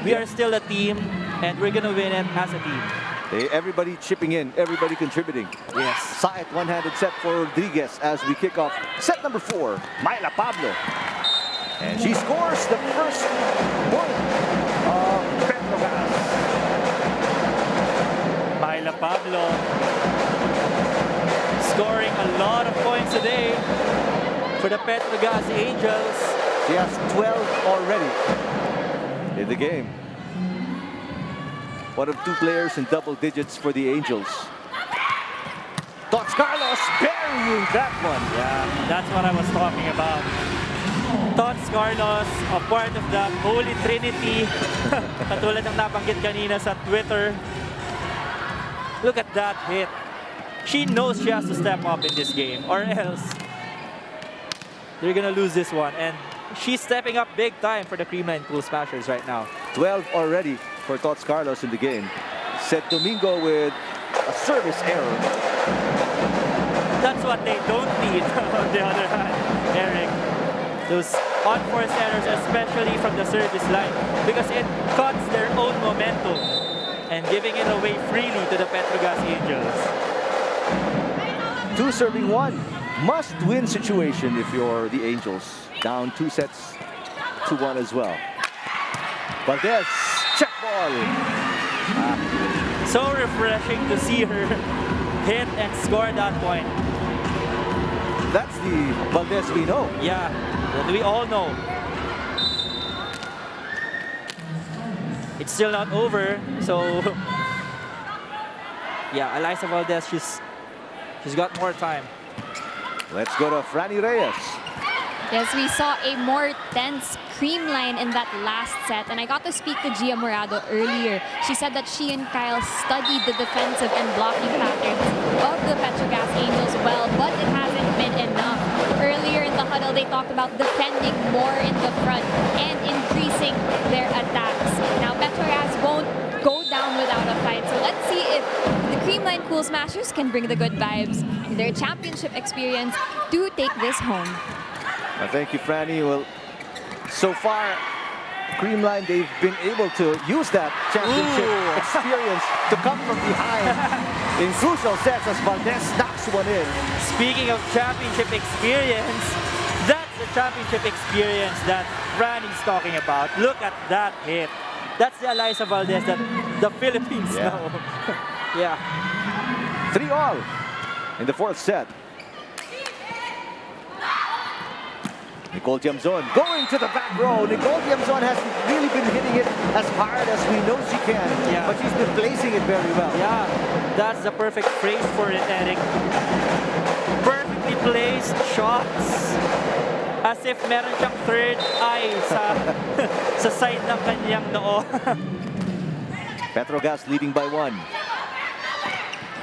We are still a team, and we're gonna win it as a team. Everybody chipping in, everybody contributing. Yes. Side one-handed set for Rodriguez as we kick off set number 4, Myla Pablo. And she scores the first point of Petro Gazz. Myla Pablo scoring a lot of points today for the Petro Gazz Angels. She has 12 already in the game. One of 2 players in double digits for the Angels. Tots Carlos burying that one. Yeah, that's what I was talking about. Tots Carlos, a part of the Holy Trinity. Katulad ng nabanggit kanina sa Twitter. Look at that hit. She knows she has to step up in this game, or else they're gonna lose this one. And she's stepping up big time for the Creamline Cool Smashers right now. 12 already for Tots Carlos in the game. Set Domingo with a service error. That's what they don't need on the other hand, Eric. Those unforced errors, especially from the service line, because it cuts their own momentum and giving it away freely to the Petro Gazz Angels. 2 serving 1. Must-win situation if you're the Angels. Down 2-1 as well. Valdez, check ball. So refreshing to see her hit and score that point. That's the Valdez we know. Yeah, that we all know. It's still not over, so yeah, Eliza Valdez, she's got more time. Let's go to Franny Reyes. Yes, we saw a more tense Creamline in that last set, and I got to speak to Gia Morado earlier. She said that she and Kyle studied the defensive and blocking patterns of the Petro Gazz Angels well, but it hasn't been enough. Earlier in the huddle, they talked about defending more in the front and increasing their attacks. Now, Petro Gazz won't go down without a fight, so let's see if the Creamline Cool Smashers can bring the good vibes, their championship experience, to take this home. Thank you, Franny. Well, so far, Creamline, they've been able to use that championship experience to come from behind in crucial sets as Valdez knocks one in. Speaking of championship experience, that's the championship experience that Franny's talking about. Look at that hit. That's the Eliza Valdez that the Philippines know. Yeah. 3-all in the 4th set. Nicole Tiamzon going to the back row. Nicole Tiamzon hasn't really been hitting it as hard as we know she can, but she's been placing it very well. Yeah, that's the perfect phrase for it, Eric. Perfectly placed shots. As if meron siyang third eye sa side ng kanyang noo. Petro Gazz leading by 1.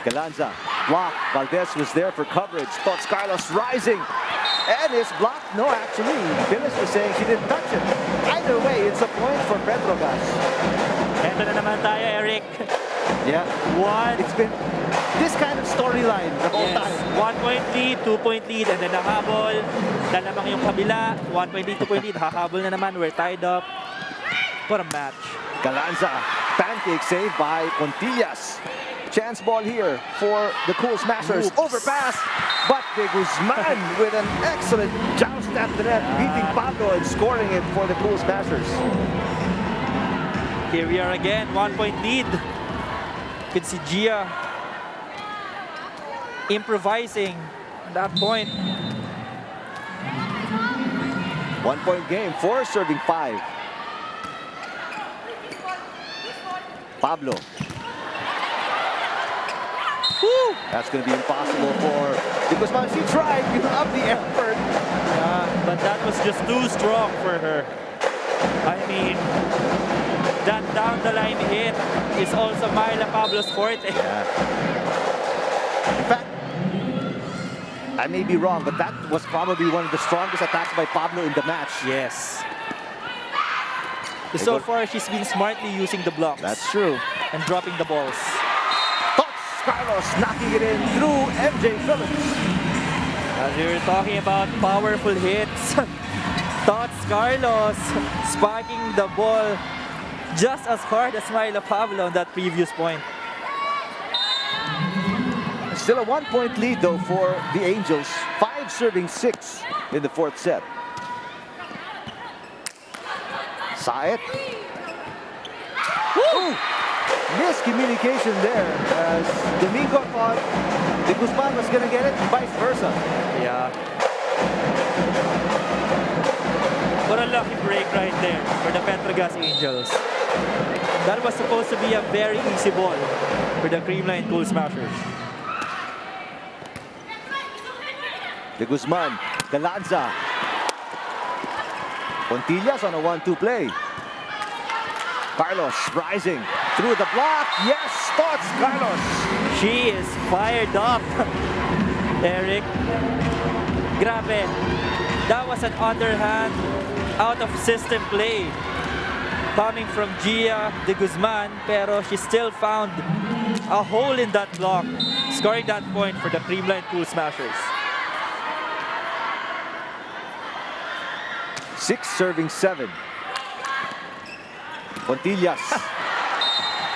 Galanza, block. Valdez was there for coverage. Tots Carlos rising. And is blocked. No, actually, Phyllis was saying she didn't touch it. Either way, it's a point for Petro Gazz. Ito na naman tayo, Eric. Yeah. One. It's been this kind of storyline the whole Yes. time. 1-point lead, 2-point lead, and then nahabol. Dalamang yung kabila. 1-point lead, 2-point lead. Hahabol na naman. We're tied up. What a match. Galanza, pancake save by Contillas. Chance ball here for the Cool Smashers. Oops. Overpass, but De Guzman with an excellent joust at the net, beating Pablo and scoring it for the Cool Smashers. Here we are again, 1-point lead. You can see Gia improvising at that point. 1-point game, 4 serving 5. Pablo. Woo! That's going to be impossible for De Guzman. She tried, give up the effort. But that was just too strong for her. I mean, that down the line hit is also Myla Pablo's forte. Yeah. In fact, I may be wrong, but that was probably one of the strongest attacks by Pablo in the match. Yes. So far, she's been smartly using the blocks. That's true. And dropping the balls. Tots Carlos knocking it in through MJ Phillips. As we were talking about powerful hits, Tots Carlos spiking the ball just as hard as Myla Pablo on that previous point. Still a 1-point lead though for the Angels. 5 serving 6 in the 4th set. Saet. Woo! Miscommunication there as Domingo thought De Guzman was going to get it, vice versa. Yeah. What a lucky break right there for the Petro Gazz Angels. That was supposed to be a very easy ball for the Creamline Cool Smashers. De Guzman, Galanza. Contillas on a 1-2 play. Carlos rising through the block. Yes, Tots Carlos. She is fired up. Eric. Grabe. That was an underhand, out of system play coming from Gia De Guzman, pero she still found a hole in that block, scoring that point for the Creamline Cool Smashers. 6 serving 7. Contillas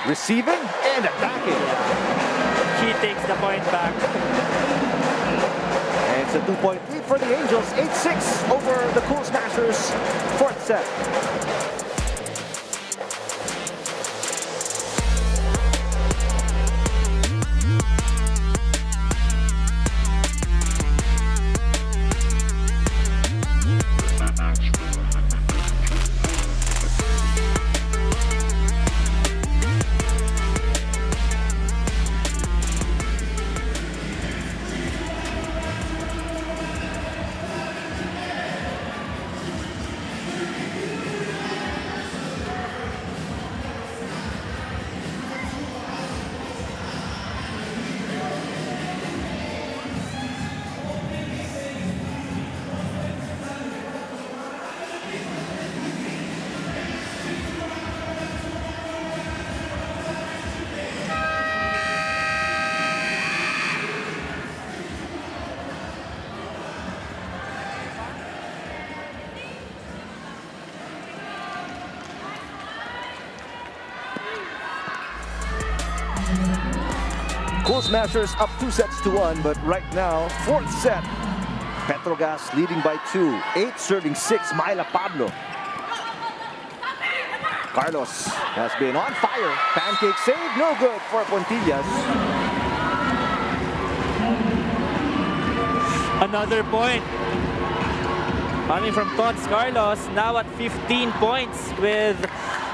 receiving and attacking. She takes the point back. And it's a 2-point lead for the Angels. 8-6 over the Cool Smashers. 4th set. Cool Smashers up 2-1, but right now, 4th set. Petro Gazz leading by 2. 8 serving 6, Myla Pablo. Carlos has been on fire. Pancake save, no good for Contillas. Another point coming from Tots Carlos, now at 15 points with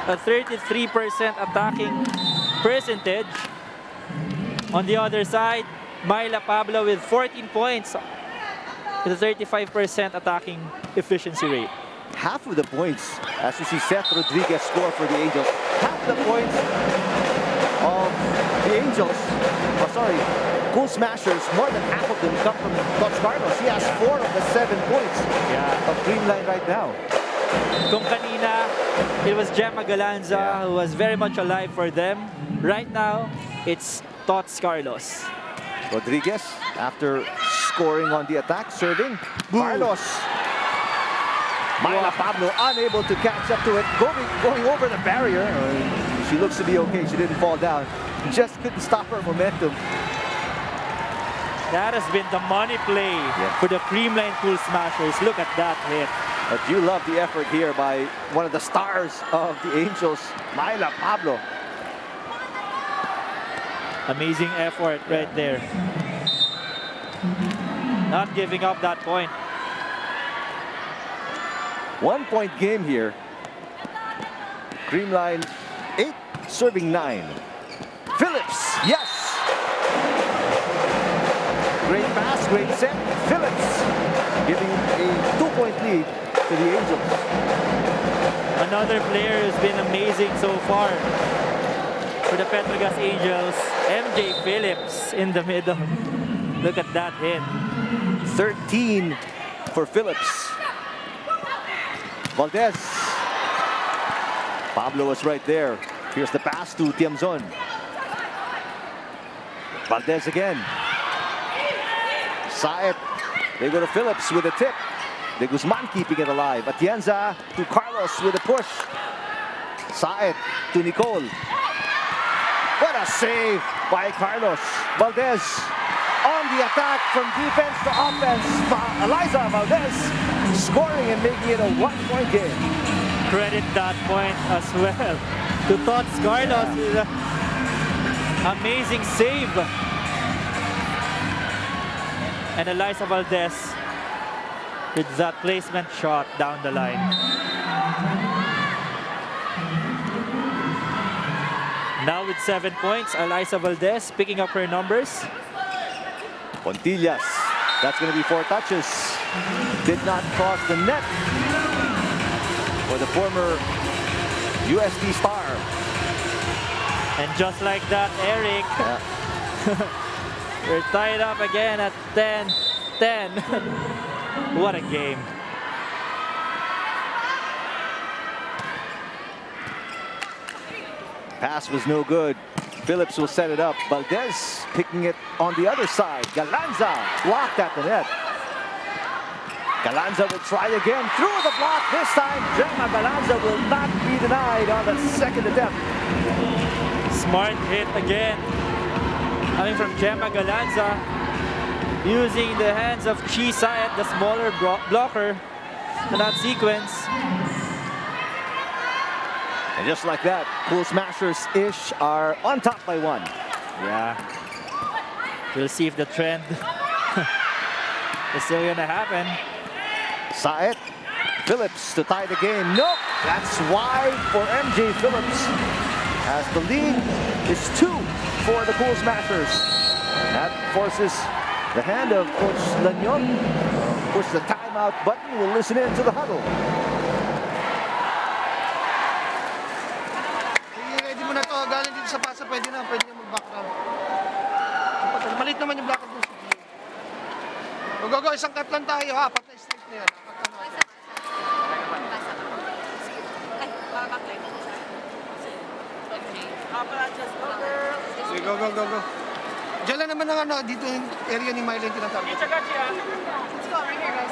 a 33% attacking percentage. On the other side, Myla Pablo with 14 points with a 35% attacking efficiency rate. half of the points, as you see Seth Rodriguez score for the Angels, half the points of the Angels, Cool Smashers, more than half of them come from Tots Carlos. He has 4 of the 7 points of Creamline right now. Kung kanina, it was Gemma Galanza who was very much alive for them. Right now, it's Tots Carlos. Rodriguez, after scoring on the attack, serving. Carlos. Myla Pablo unable to catch up to it, going over the barrier. She looks to be okay. She didn't fall down. Just couldn't stop her momentum. That has been the money play for the Creamline Cool Smashers. Look at that hit. But you love the effort here by one of the stars of the Angels, Myla Pablo. Amazing effort right there. Not giving up that point. 1 point game here. Creamline 8, serving 9. Phillips, yes! Great pass, great set. Phillips giving a 2-point lead to the Angels. Another player who's been amazing so far for the Petro Gazz Angels, MJ Phillips in the middle. Look at that hit. 13 for Phillips. Valdez. Pablo was right there. Here's the pass to Tiamzon. Valdez again. Saet. They go to Phillips with a tip. De Guzman keeping it alive. Atienza to Carlos with a push. Saet to Nicole. What a save by Carlos. Valdez on the attack from defense to offense. Eliza Valdez scoring and making it a 1-point game. Credit that point as well to Tots Carlos with an amazing save. And Eliza Valdez with that placement shot down the line. Now with 7 points, Eliza Valdez picking up her numbers. Pontillas, that's going to be 4 touches. Did not cross the net for the former USD star. And just like that, Eric, we're tied up again at 10-10. What a game. Pass was no good. Phillips will set it up. Valdez picking it on the other side. Galanza blocked at the net. Galanza will try again through the block. This time, Gemma Galanza will not be denied on the second attempt. Smart hit again. Coming from Gemma Galanza. Using the hands of Chi Saet, the smaller blocker in that sequence. And just like that, Cool Smashers-ish are on top by 1. Yeah. We'll see if the trend is still gonna happen. Saet, Phillips to tie the game. Nope, that's wide for MJ Phillips. As the lead is 2 for the Cool Smashers. That forces the hand of Coach Lanyon. Push the timeout button. We'll listen in to the huddle. Ready mo na to. Galing dito sa pasa. Pwede na mag-background. Malit naman yung blocker doon. Go. Isang cut lang tayo ha. Patay straight na yan. Sige, go. Diyan lang naman ang dito yung area ni Myla yung tinatarget. Let's go, right here, guys.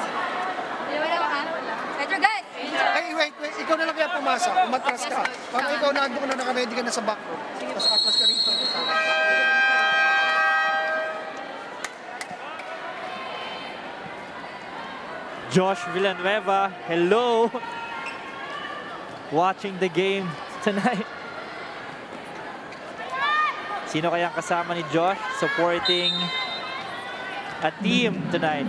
Petro Gazz! Hey, wait. Ikaw na lang kaya pumasa. Umatras ka. Para ikaw nandun na naka-ready ka na sa back row. Tapos atras ka rito. Josh Villanueva, hello. Watching the game tonight. Sino kayang kasama ni Josh supporting a team tonight?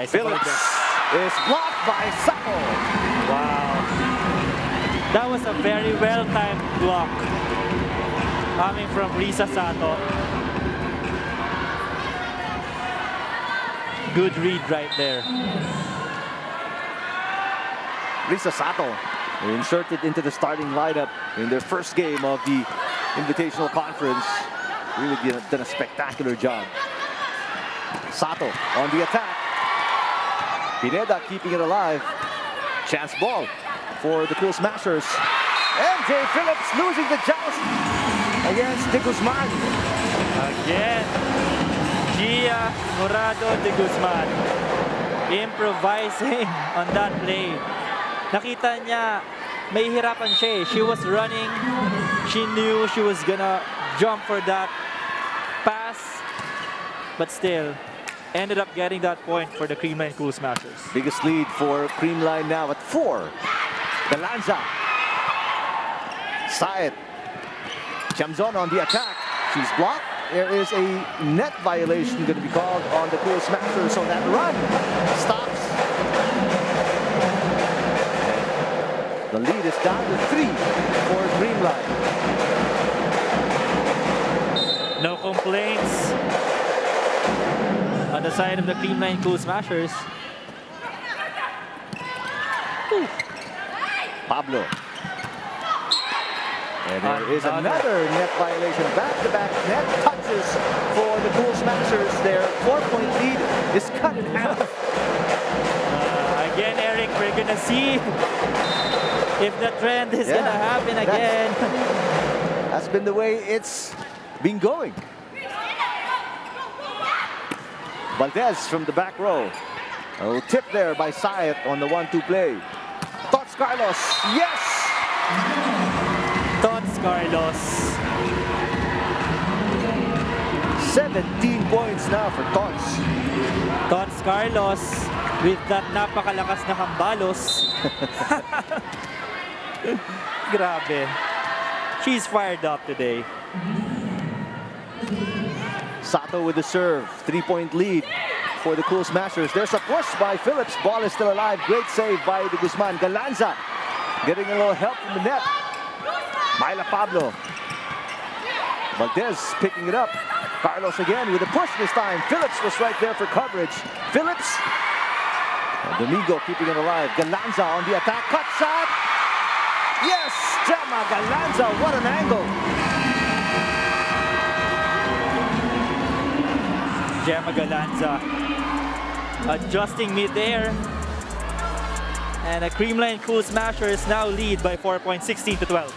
Phillips is blocked by Sato. Wow. That was a very well-timed block coming from Risa Sato. Good read right there. Risa Sato inserted into the starting lineup in their first game of the Invitational Conference. Really done a spectacular job. Sato on the attack. Pineda keeping it alive. Chance ball for the Cool Smashers. And Jay Phillips losing the joust against De Guzman. Again, Gia Morado de Guzman improvising on that play. Nakita niya, may hirapan siya eh. She was running. She knew she was gonna jump for that pass. But still, ended up getting that point for the Creamline Cool Smashers. Biggest lead for Creamline now at 4. Galanza. Saet. Chamzon on the attack. She's blocked. There is a net violation going to be called on the Cool Smashers, so that run stops. The lead is down to 3 for Creamline. No complaints on the side of the Creamline Cool Smashers. Ooh. Pablo. And there is another net violation. Back-to-back net touches for the Cool Smashers. Their 4-point lead is cut in half. Again, Eric, we're gonna see if the trend is gonna happen again. That's been the way it's been going. Valdez from the back row. A little tip there by Saet on the 1-2 play. Tots Carlos. Yes! Tots Carlos. 17 points now for Tots. Tots Carlos with that napakalakas na kambalos. Grabe. She's fired up today. Sato with the serve. 3-point lead for the Cool Smashers. There's a push by Phillips. Ball is still alive. Great save by De Guzman. Galanza getting a little help from the net. Myla Pablo. Valdez picking it up. Carlos again with a push this time. Phillips was right there for coverage. Phillips. And Domingo keeping it alive. Galanza on the attack. Cut shot. Yes! Gemma Galanza. What an angle. Gemma Galanza adjusting mid-air. And a Creamline Cool Smashers now lead by 4 points, 16-12.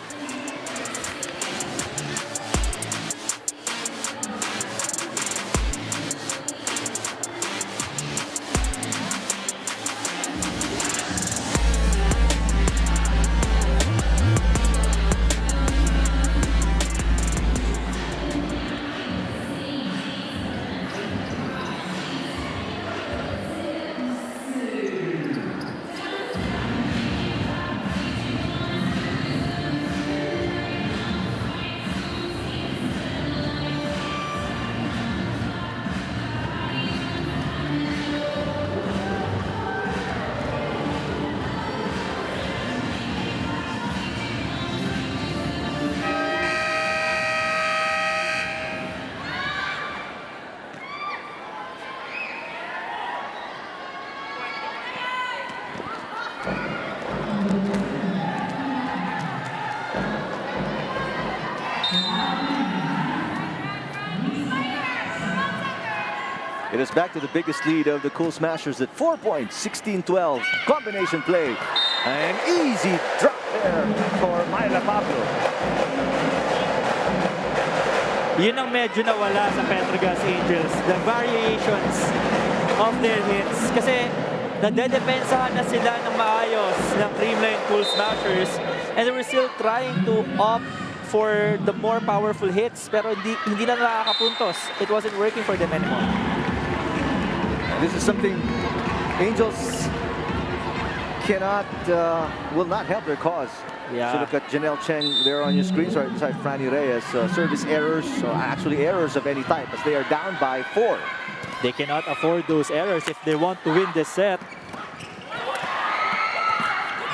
It is back to the biggest lead of the Cool Smashers at 4 points, 16-12. Combination play. An easy drop there for Myla Pablo. Yun ang medyo nawala sa Petro Gazz Angels. The variations of their hits. Kasi nadedepensahan na sila ng maayos ng Creamline Cool Smashers. And they were still trying to opt for the more powerful hits. Pero hindi na nakakapuntos. It wasn't working for them anymore. This is something Angels cannot, will not help their cause. Yeah. So look at Janelle Cheng there on your screens right beside Franny Reyes. Service errors, actually errors of any type, as they are down by 4. They cannot afford those errors if they want to win this set.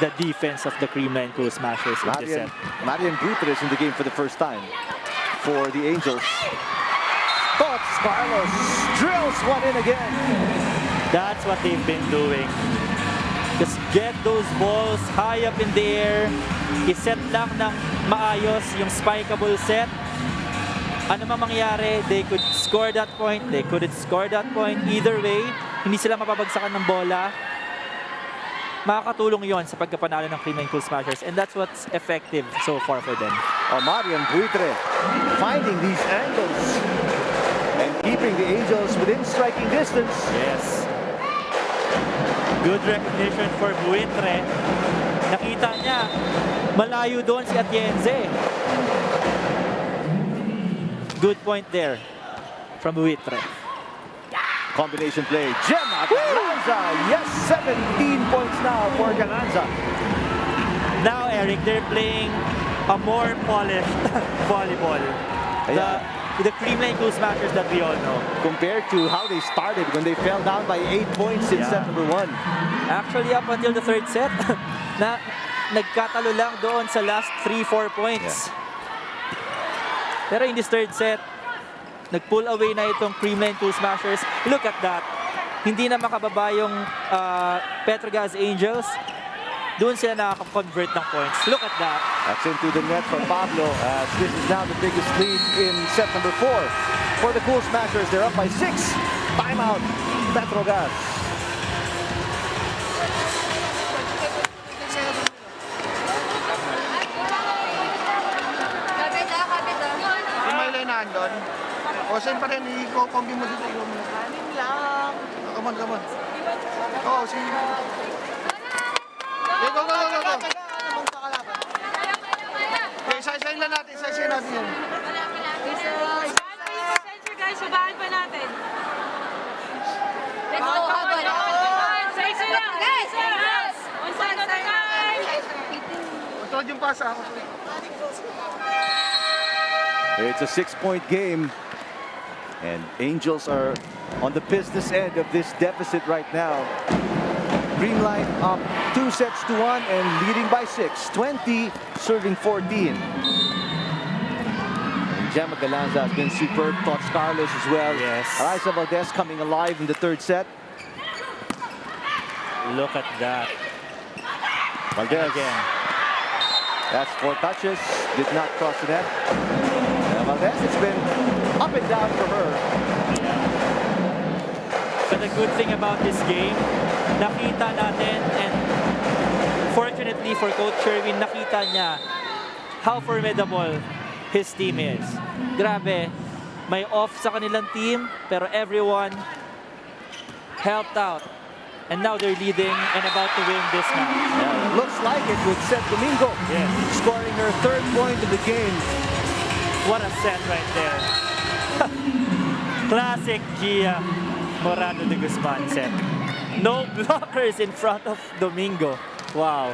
The defense of the Creamline Cool Smashers in this set. Marian Grutter is in the game for the first time for the Angels. Tots Carlos drills one in again. That's what they've been doing. Just get those balls high up in the air. I-set lang ng maayos yung spikeable set. Ano man mangyari, they could score that point, they couldn't score that point. Either way, hindi sila mapapagsakan ng bola. Makakatulong yon sa pagkapanalo ng Creamline Cool Smashers, and that's what's effective so far for them. Marian Buitre finding these angles and keeping the Angels within striking distance. Yes. Good recognition for Buitre. Nakita niya, malayo doon si Atienza. Good point there from Buitre. Combination play. Gemma Galanza. Yes, 17 points now for Galanza. Now, Eric, they're playing a more polished volleyball. The Creamline Cool Smashers that we all know. Compared to how they started when they fell down by 8 points in set number 1. Actually, up until the third set, nagkatalo lang doon sa last 3-4 points. Pero in this third set, nag-pull away na itong Creamline Cool Smashers. Look at that. Hindi na makababa yung Petro Gazz Angels. Doon sila nakaka-convert ng points. Look at that. That's into the net from Pablo. As this is now the biggest lead in set number 4. For the Cool Smashers, they're up by 6. Timeout, Petro Gazz. Si Maylay na andon. O, saan pa rin? I-combi mo dito. Kanin lang. Come on, come on. Oo, si... Go, go, go, go, go. Okay, isa-isahin lang natin. Isa-isahin natin yan. Guys, subahan pa natin. Let's go, Habon. Isa-isa lang. Guys, on side of the time. Matod yung pasa ako. It's a 6-point game. And Angels are on the business end of this deficit right now. Creamline up 2 sets to 1 and leading by 6. 20 serving 14. And Gemma Galanza has been superb. Tots Carlos as well. Yes. Raisa Valdez coming alive in the third set. Look at that. Valdez Again. That's 4 touches. Did not cross the net. Valdez, it's been up and down for her. But the good thing about this game, nakita natin, and fortunately for Coach Sherwin, nakita niya how formidable his team is. Grabe, may off sa kanilang team, pero everyone helped out. And now they're leading and about to win this match. Yeah, looks like it with Seth Domingo. Yes. Scoring her 3rd point of the game. What a set right there. Classic Gia Morado de Guzman set. No blockers in front of Domingo. Wow.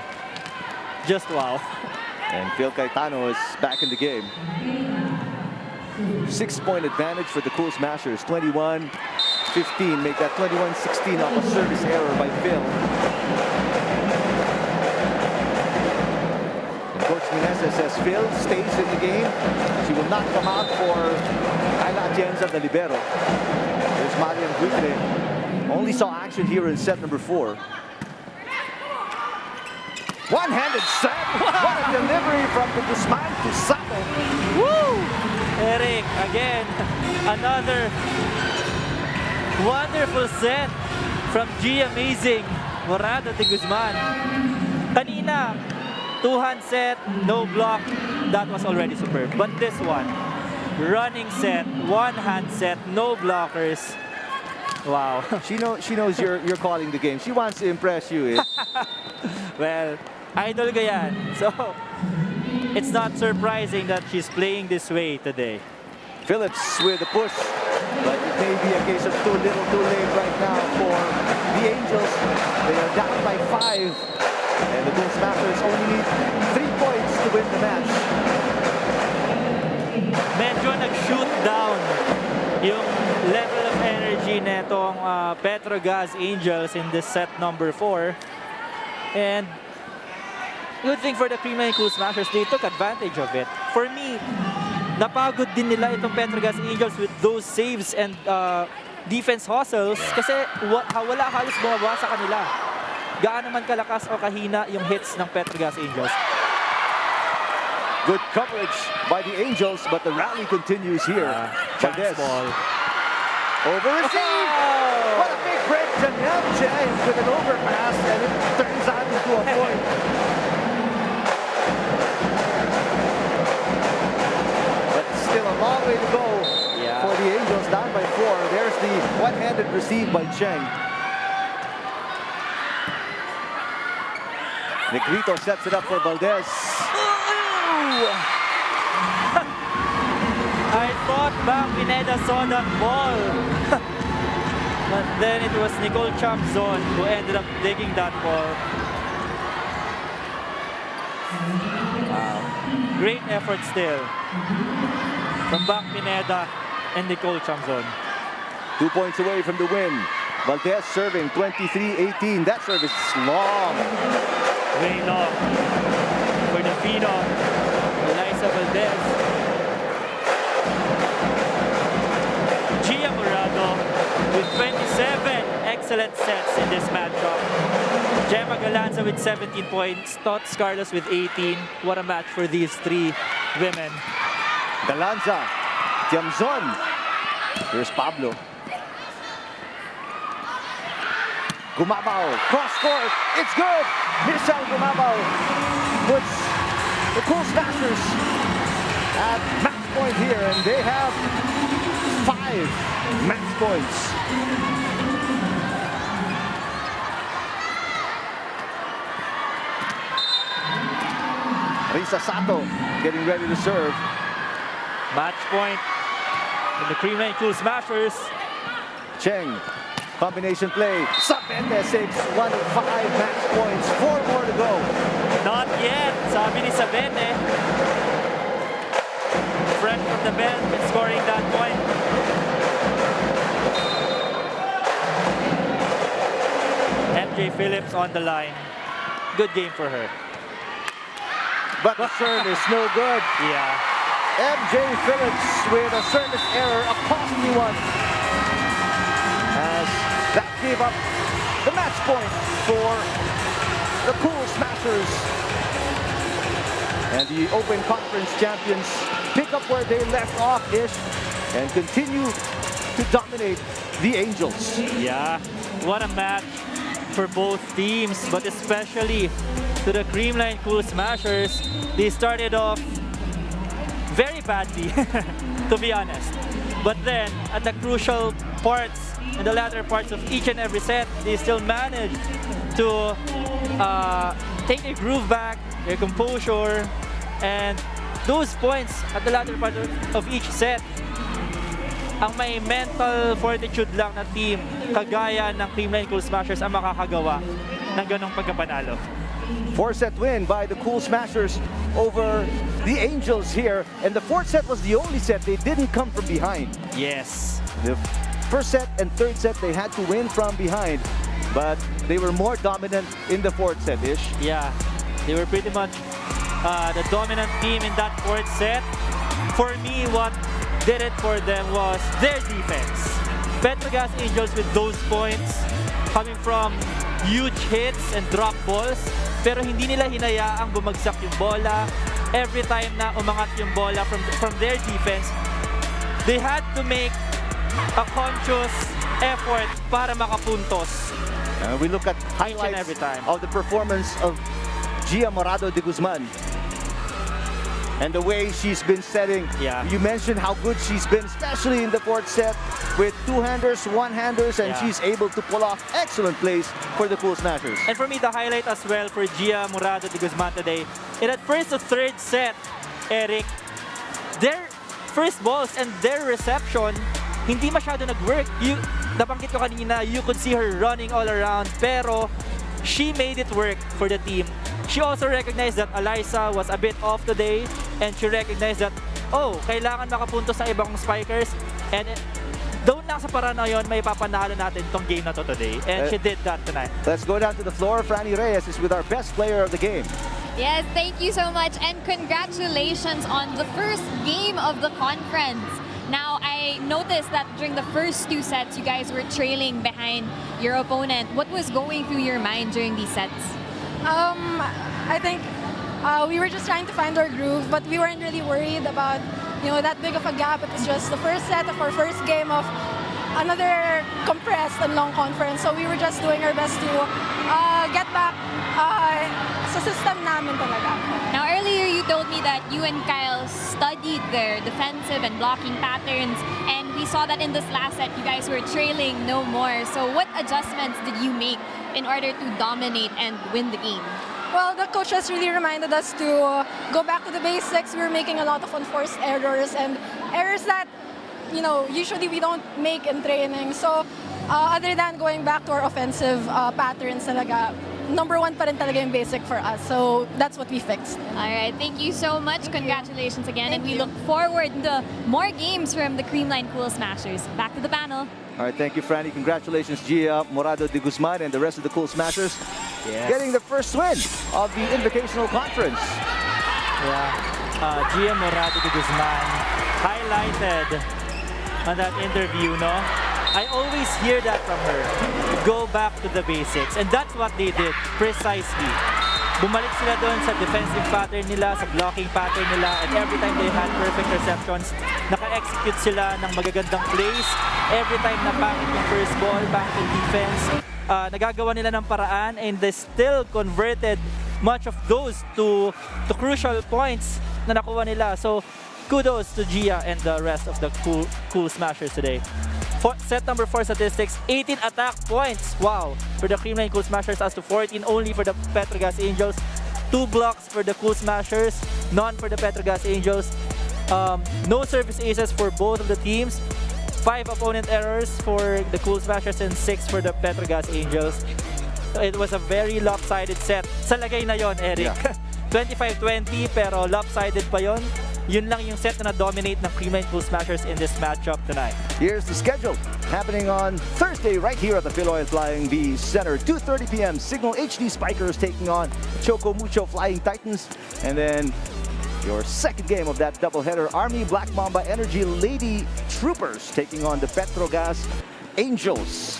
Just wow. And Phil Caetano is back in the game. 6-point advantage for the Cool Smashers. 21-15. Make that 21-16 off a service error by Phil. And Coach Minesa says Phil stays in the game. She will not come out for Ayla Atienza, the libero. There's Marian Buitre. Only saw action here in set number 4. One-handed set. What a delivery from the Guzman to Sato. Woo! Eric, again, another wonderful set from G Amazing Morado de Guzman. Kanina, 2-hand set, no block. That was already superb. But this one, running set, 1-hand set, no blockers. Wow. She knows you're calling the game. She wants to impress you. Well, idol ko yan. So, it's not surprising that she's playing this way today. Phillips with the push, but it may be a case of too little, too late right now for the Angels. They are down by 5, and the Cool Smashers only need 3 points to win the match. Medyo nag-shoot down yung level of energy netong Petro Gazz Angels in this set number 4. And good thing for the Creamline Cool Smashers, they took advantage of it. For me, napagod din nila itong Petro Gazz Angels with those saves and defense hustles kasi wala halos bumaba sa kanila. Gaano man kalakas o kahina yung hits ng Petro Gazz Angels. Good coverage by the Angels, but the rally continues here. Chance ball. Over receive! What a big break to James with an overpass, and it turns out into a point. But still a long way to go for the Angels, down by 4. There's the one-handed receive by Cheng. Negrito sets it up for Valdez. I thought Bang Pineda saw that ball. But then it was Nicole Chamzon who ended up digging that ball. Wow. Great effort still from Bang Pineda and Nicole Chamzon. 2 points away from the win. Valdez serving 23-18. That service is long. Way long for the phenom, Eliza Valdez. Gia Morado with 27 excellent sets in this matchup. Gemma Galanza with 17 points, Tots Carlos with 18. What a match for these three women. Galanza, Tiamzon. Here's Pablo. Gumabao, cross court, it's good! Michelle Gumabao puts the Cool Smashers at match point here, and they have 5 match points. Risa Sato getting ready to serve. Match point in the Creamline Cool Smashers. Cheng. Combination play. Sabete 6, 1 of 5 match points. 4 more to go. Not yet, sabi ni Sabete. Fresh from the bench and scoring that point. MJ Phillips on the line. Good game for her. But the serve is no good. Yeah. MJ Phillips with a service error, a costly one. As that gave up the match point for the Cool Smashers. And the Open Conference champions pick up where they left off-ish and continue to dominate the Angels. Yeah, what a match for both teams, but especially to the Creamline Cool Smashers. They started off very badly, to be honest. But then, at the crucial parts, in the latter parts of each and every set, they still managed to take their groove back, their composure, and those points at the latter part of each set, ang may mental fortitude lang na team, kagaya ng Creamline Cool Smashers ang makakagawa ng ganong pagkapanalo. 4-set win by the Cool Smashers over the Angels here, and the 4th set was the only set they didn't come from behind. Yes. The first set and 3rd set they had to win from behind, but they were more dominant in the 4th set-ish. Yeah, they were pretty much the dominant team in that 4th set. For me, what did it for them was their defense. Petro Gazz Angels with those points coming from huge hits and drop balls, pero hindi nila hinayaang bumagsak yung bola. Every time na umangat yung bola from their defense, they had to make a conscious effort para makapuntos. We look at Each and highlights every time. of the performance of Gia Morado de Guzman and the way she's been setting. Yeah. You mentioned how good she's been, especially in the 4th set with 2-handers, 1-handers, and Yeah. she's able to pull off excellent plays for the Cool Smashers. And for me, the highlight as well for Gia Morado de Guzman today, in that first to 3rd set, Eric, their first balls and their reception, hindi masyado nag-work. Nabanggit ko kanina, you could see her running all around, pero she made it work for the team. She also recognized that Eliza was a bit off today, and she recognized that, oh, kailangan makapuntos sa ibang spikers, and doon lang sa paraan na yun, may papanalo natin tong game na to today. And she did that tonight. Let's go down to the floor. Franny Reyes is with our best player of the game. Yes, thank you so much, and congratulations on the first game of the conference. Now, I noticed that during the first 2 sets, you guys were trailing behind your opponent. What was going through your mind during these sets? I think we were just trying to find our groove, but we weren't really worried about, that big of a gap. It was just the first set of our first game of another compressed and long conference. So we were just doing our best to get back sa system namin talaga. Now, earlier you told me that you and Kyle studied their defensive and blocking patterns, and we saw that in this last set, you guys were trailing no more. So what adjustments did you make in order to dominate and win the game? Well, the coaches really reminded us to go back to the basics. We were making a lot of unforced errors and errors that, usually we don't make in training. So, other than going back to our offensive patterns talaga, number 1 pa rin talaga yung basic for us. So, that's what we fixed. All right, thank you so much. Congratulations again. And we look forward to more games from the Creamline Cool Smashers. Back to the panel. All right, thank you, Franny. Congratulations, Gia Morado de Guzman and the rest of the Cool Smashers. Yes. Getting the first win of the Invitational Conference. Yeah, Gia Morado de Guzman highlighted on that interview, no? I always hear that from her. Go back to the basics. And that's what they did, precisely. Bumalik sila doon sa defensive pattern nila, sa blocking pattern nila, and every time they had perfect receptions, naka-execute sila ng magagandang plays. Every time na pangit yung first ball, pangit yung defense, nagagawa nila ng paraan, and they still converted much of those to crucial points na nakuha nila. So, kudos to Gia and the rest of the Cool Smashers today. Set number 4 statistics, 18 attack points. Wow. For the Creamline Cool Smashers as to 14 only for the Petro Gazz Angels. 2 blocks for the Cool Smashers, none for the Petro Gazz Angels. No service aces for both of the teams. 5 opponent errors for the Cool Smashers and 6 for the Petro Gazz Angels. So it was a very lopsided set. Sa lagay na yon, Eric. Yeah. 25-20 pero lopsided pa yon. Yun lang yung set na na-dominate ng Creamline Cool Smashers in this matchup tonight. Here's the schedule happening on Thursday right here at the Philoy Flying V Center. 2:30 p.m. Signal HD Spikers taking on Choco Mucho Flying Titans. And then your second game of that doubleheader, Army Black Mamba Energy Lady Troopers taking on the Petro Gazz Angels.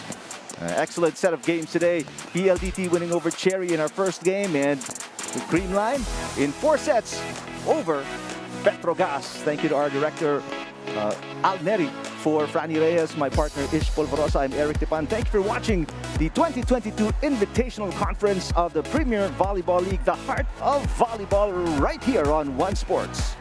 Excellent set of games today. PLDT winning over Cherry in our first game, and the Creamline in 4 sets over Petro Gazz. Thank you to our director, Al Neri, for Franny Reyes, my partner Ish Polvorosa. I'm Eric Tipan. Thank you for watching the 2022 Invitational Conference of the Premier Volleyball League, the heart of volleyball, right here on One Sports.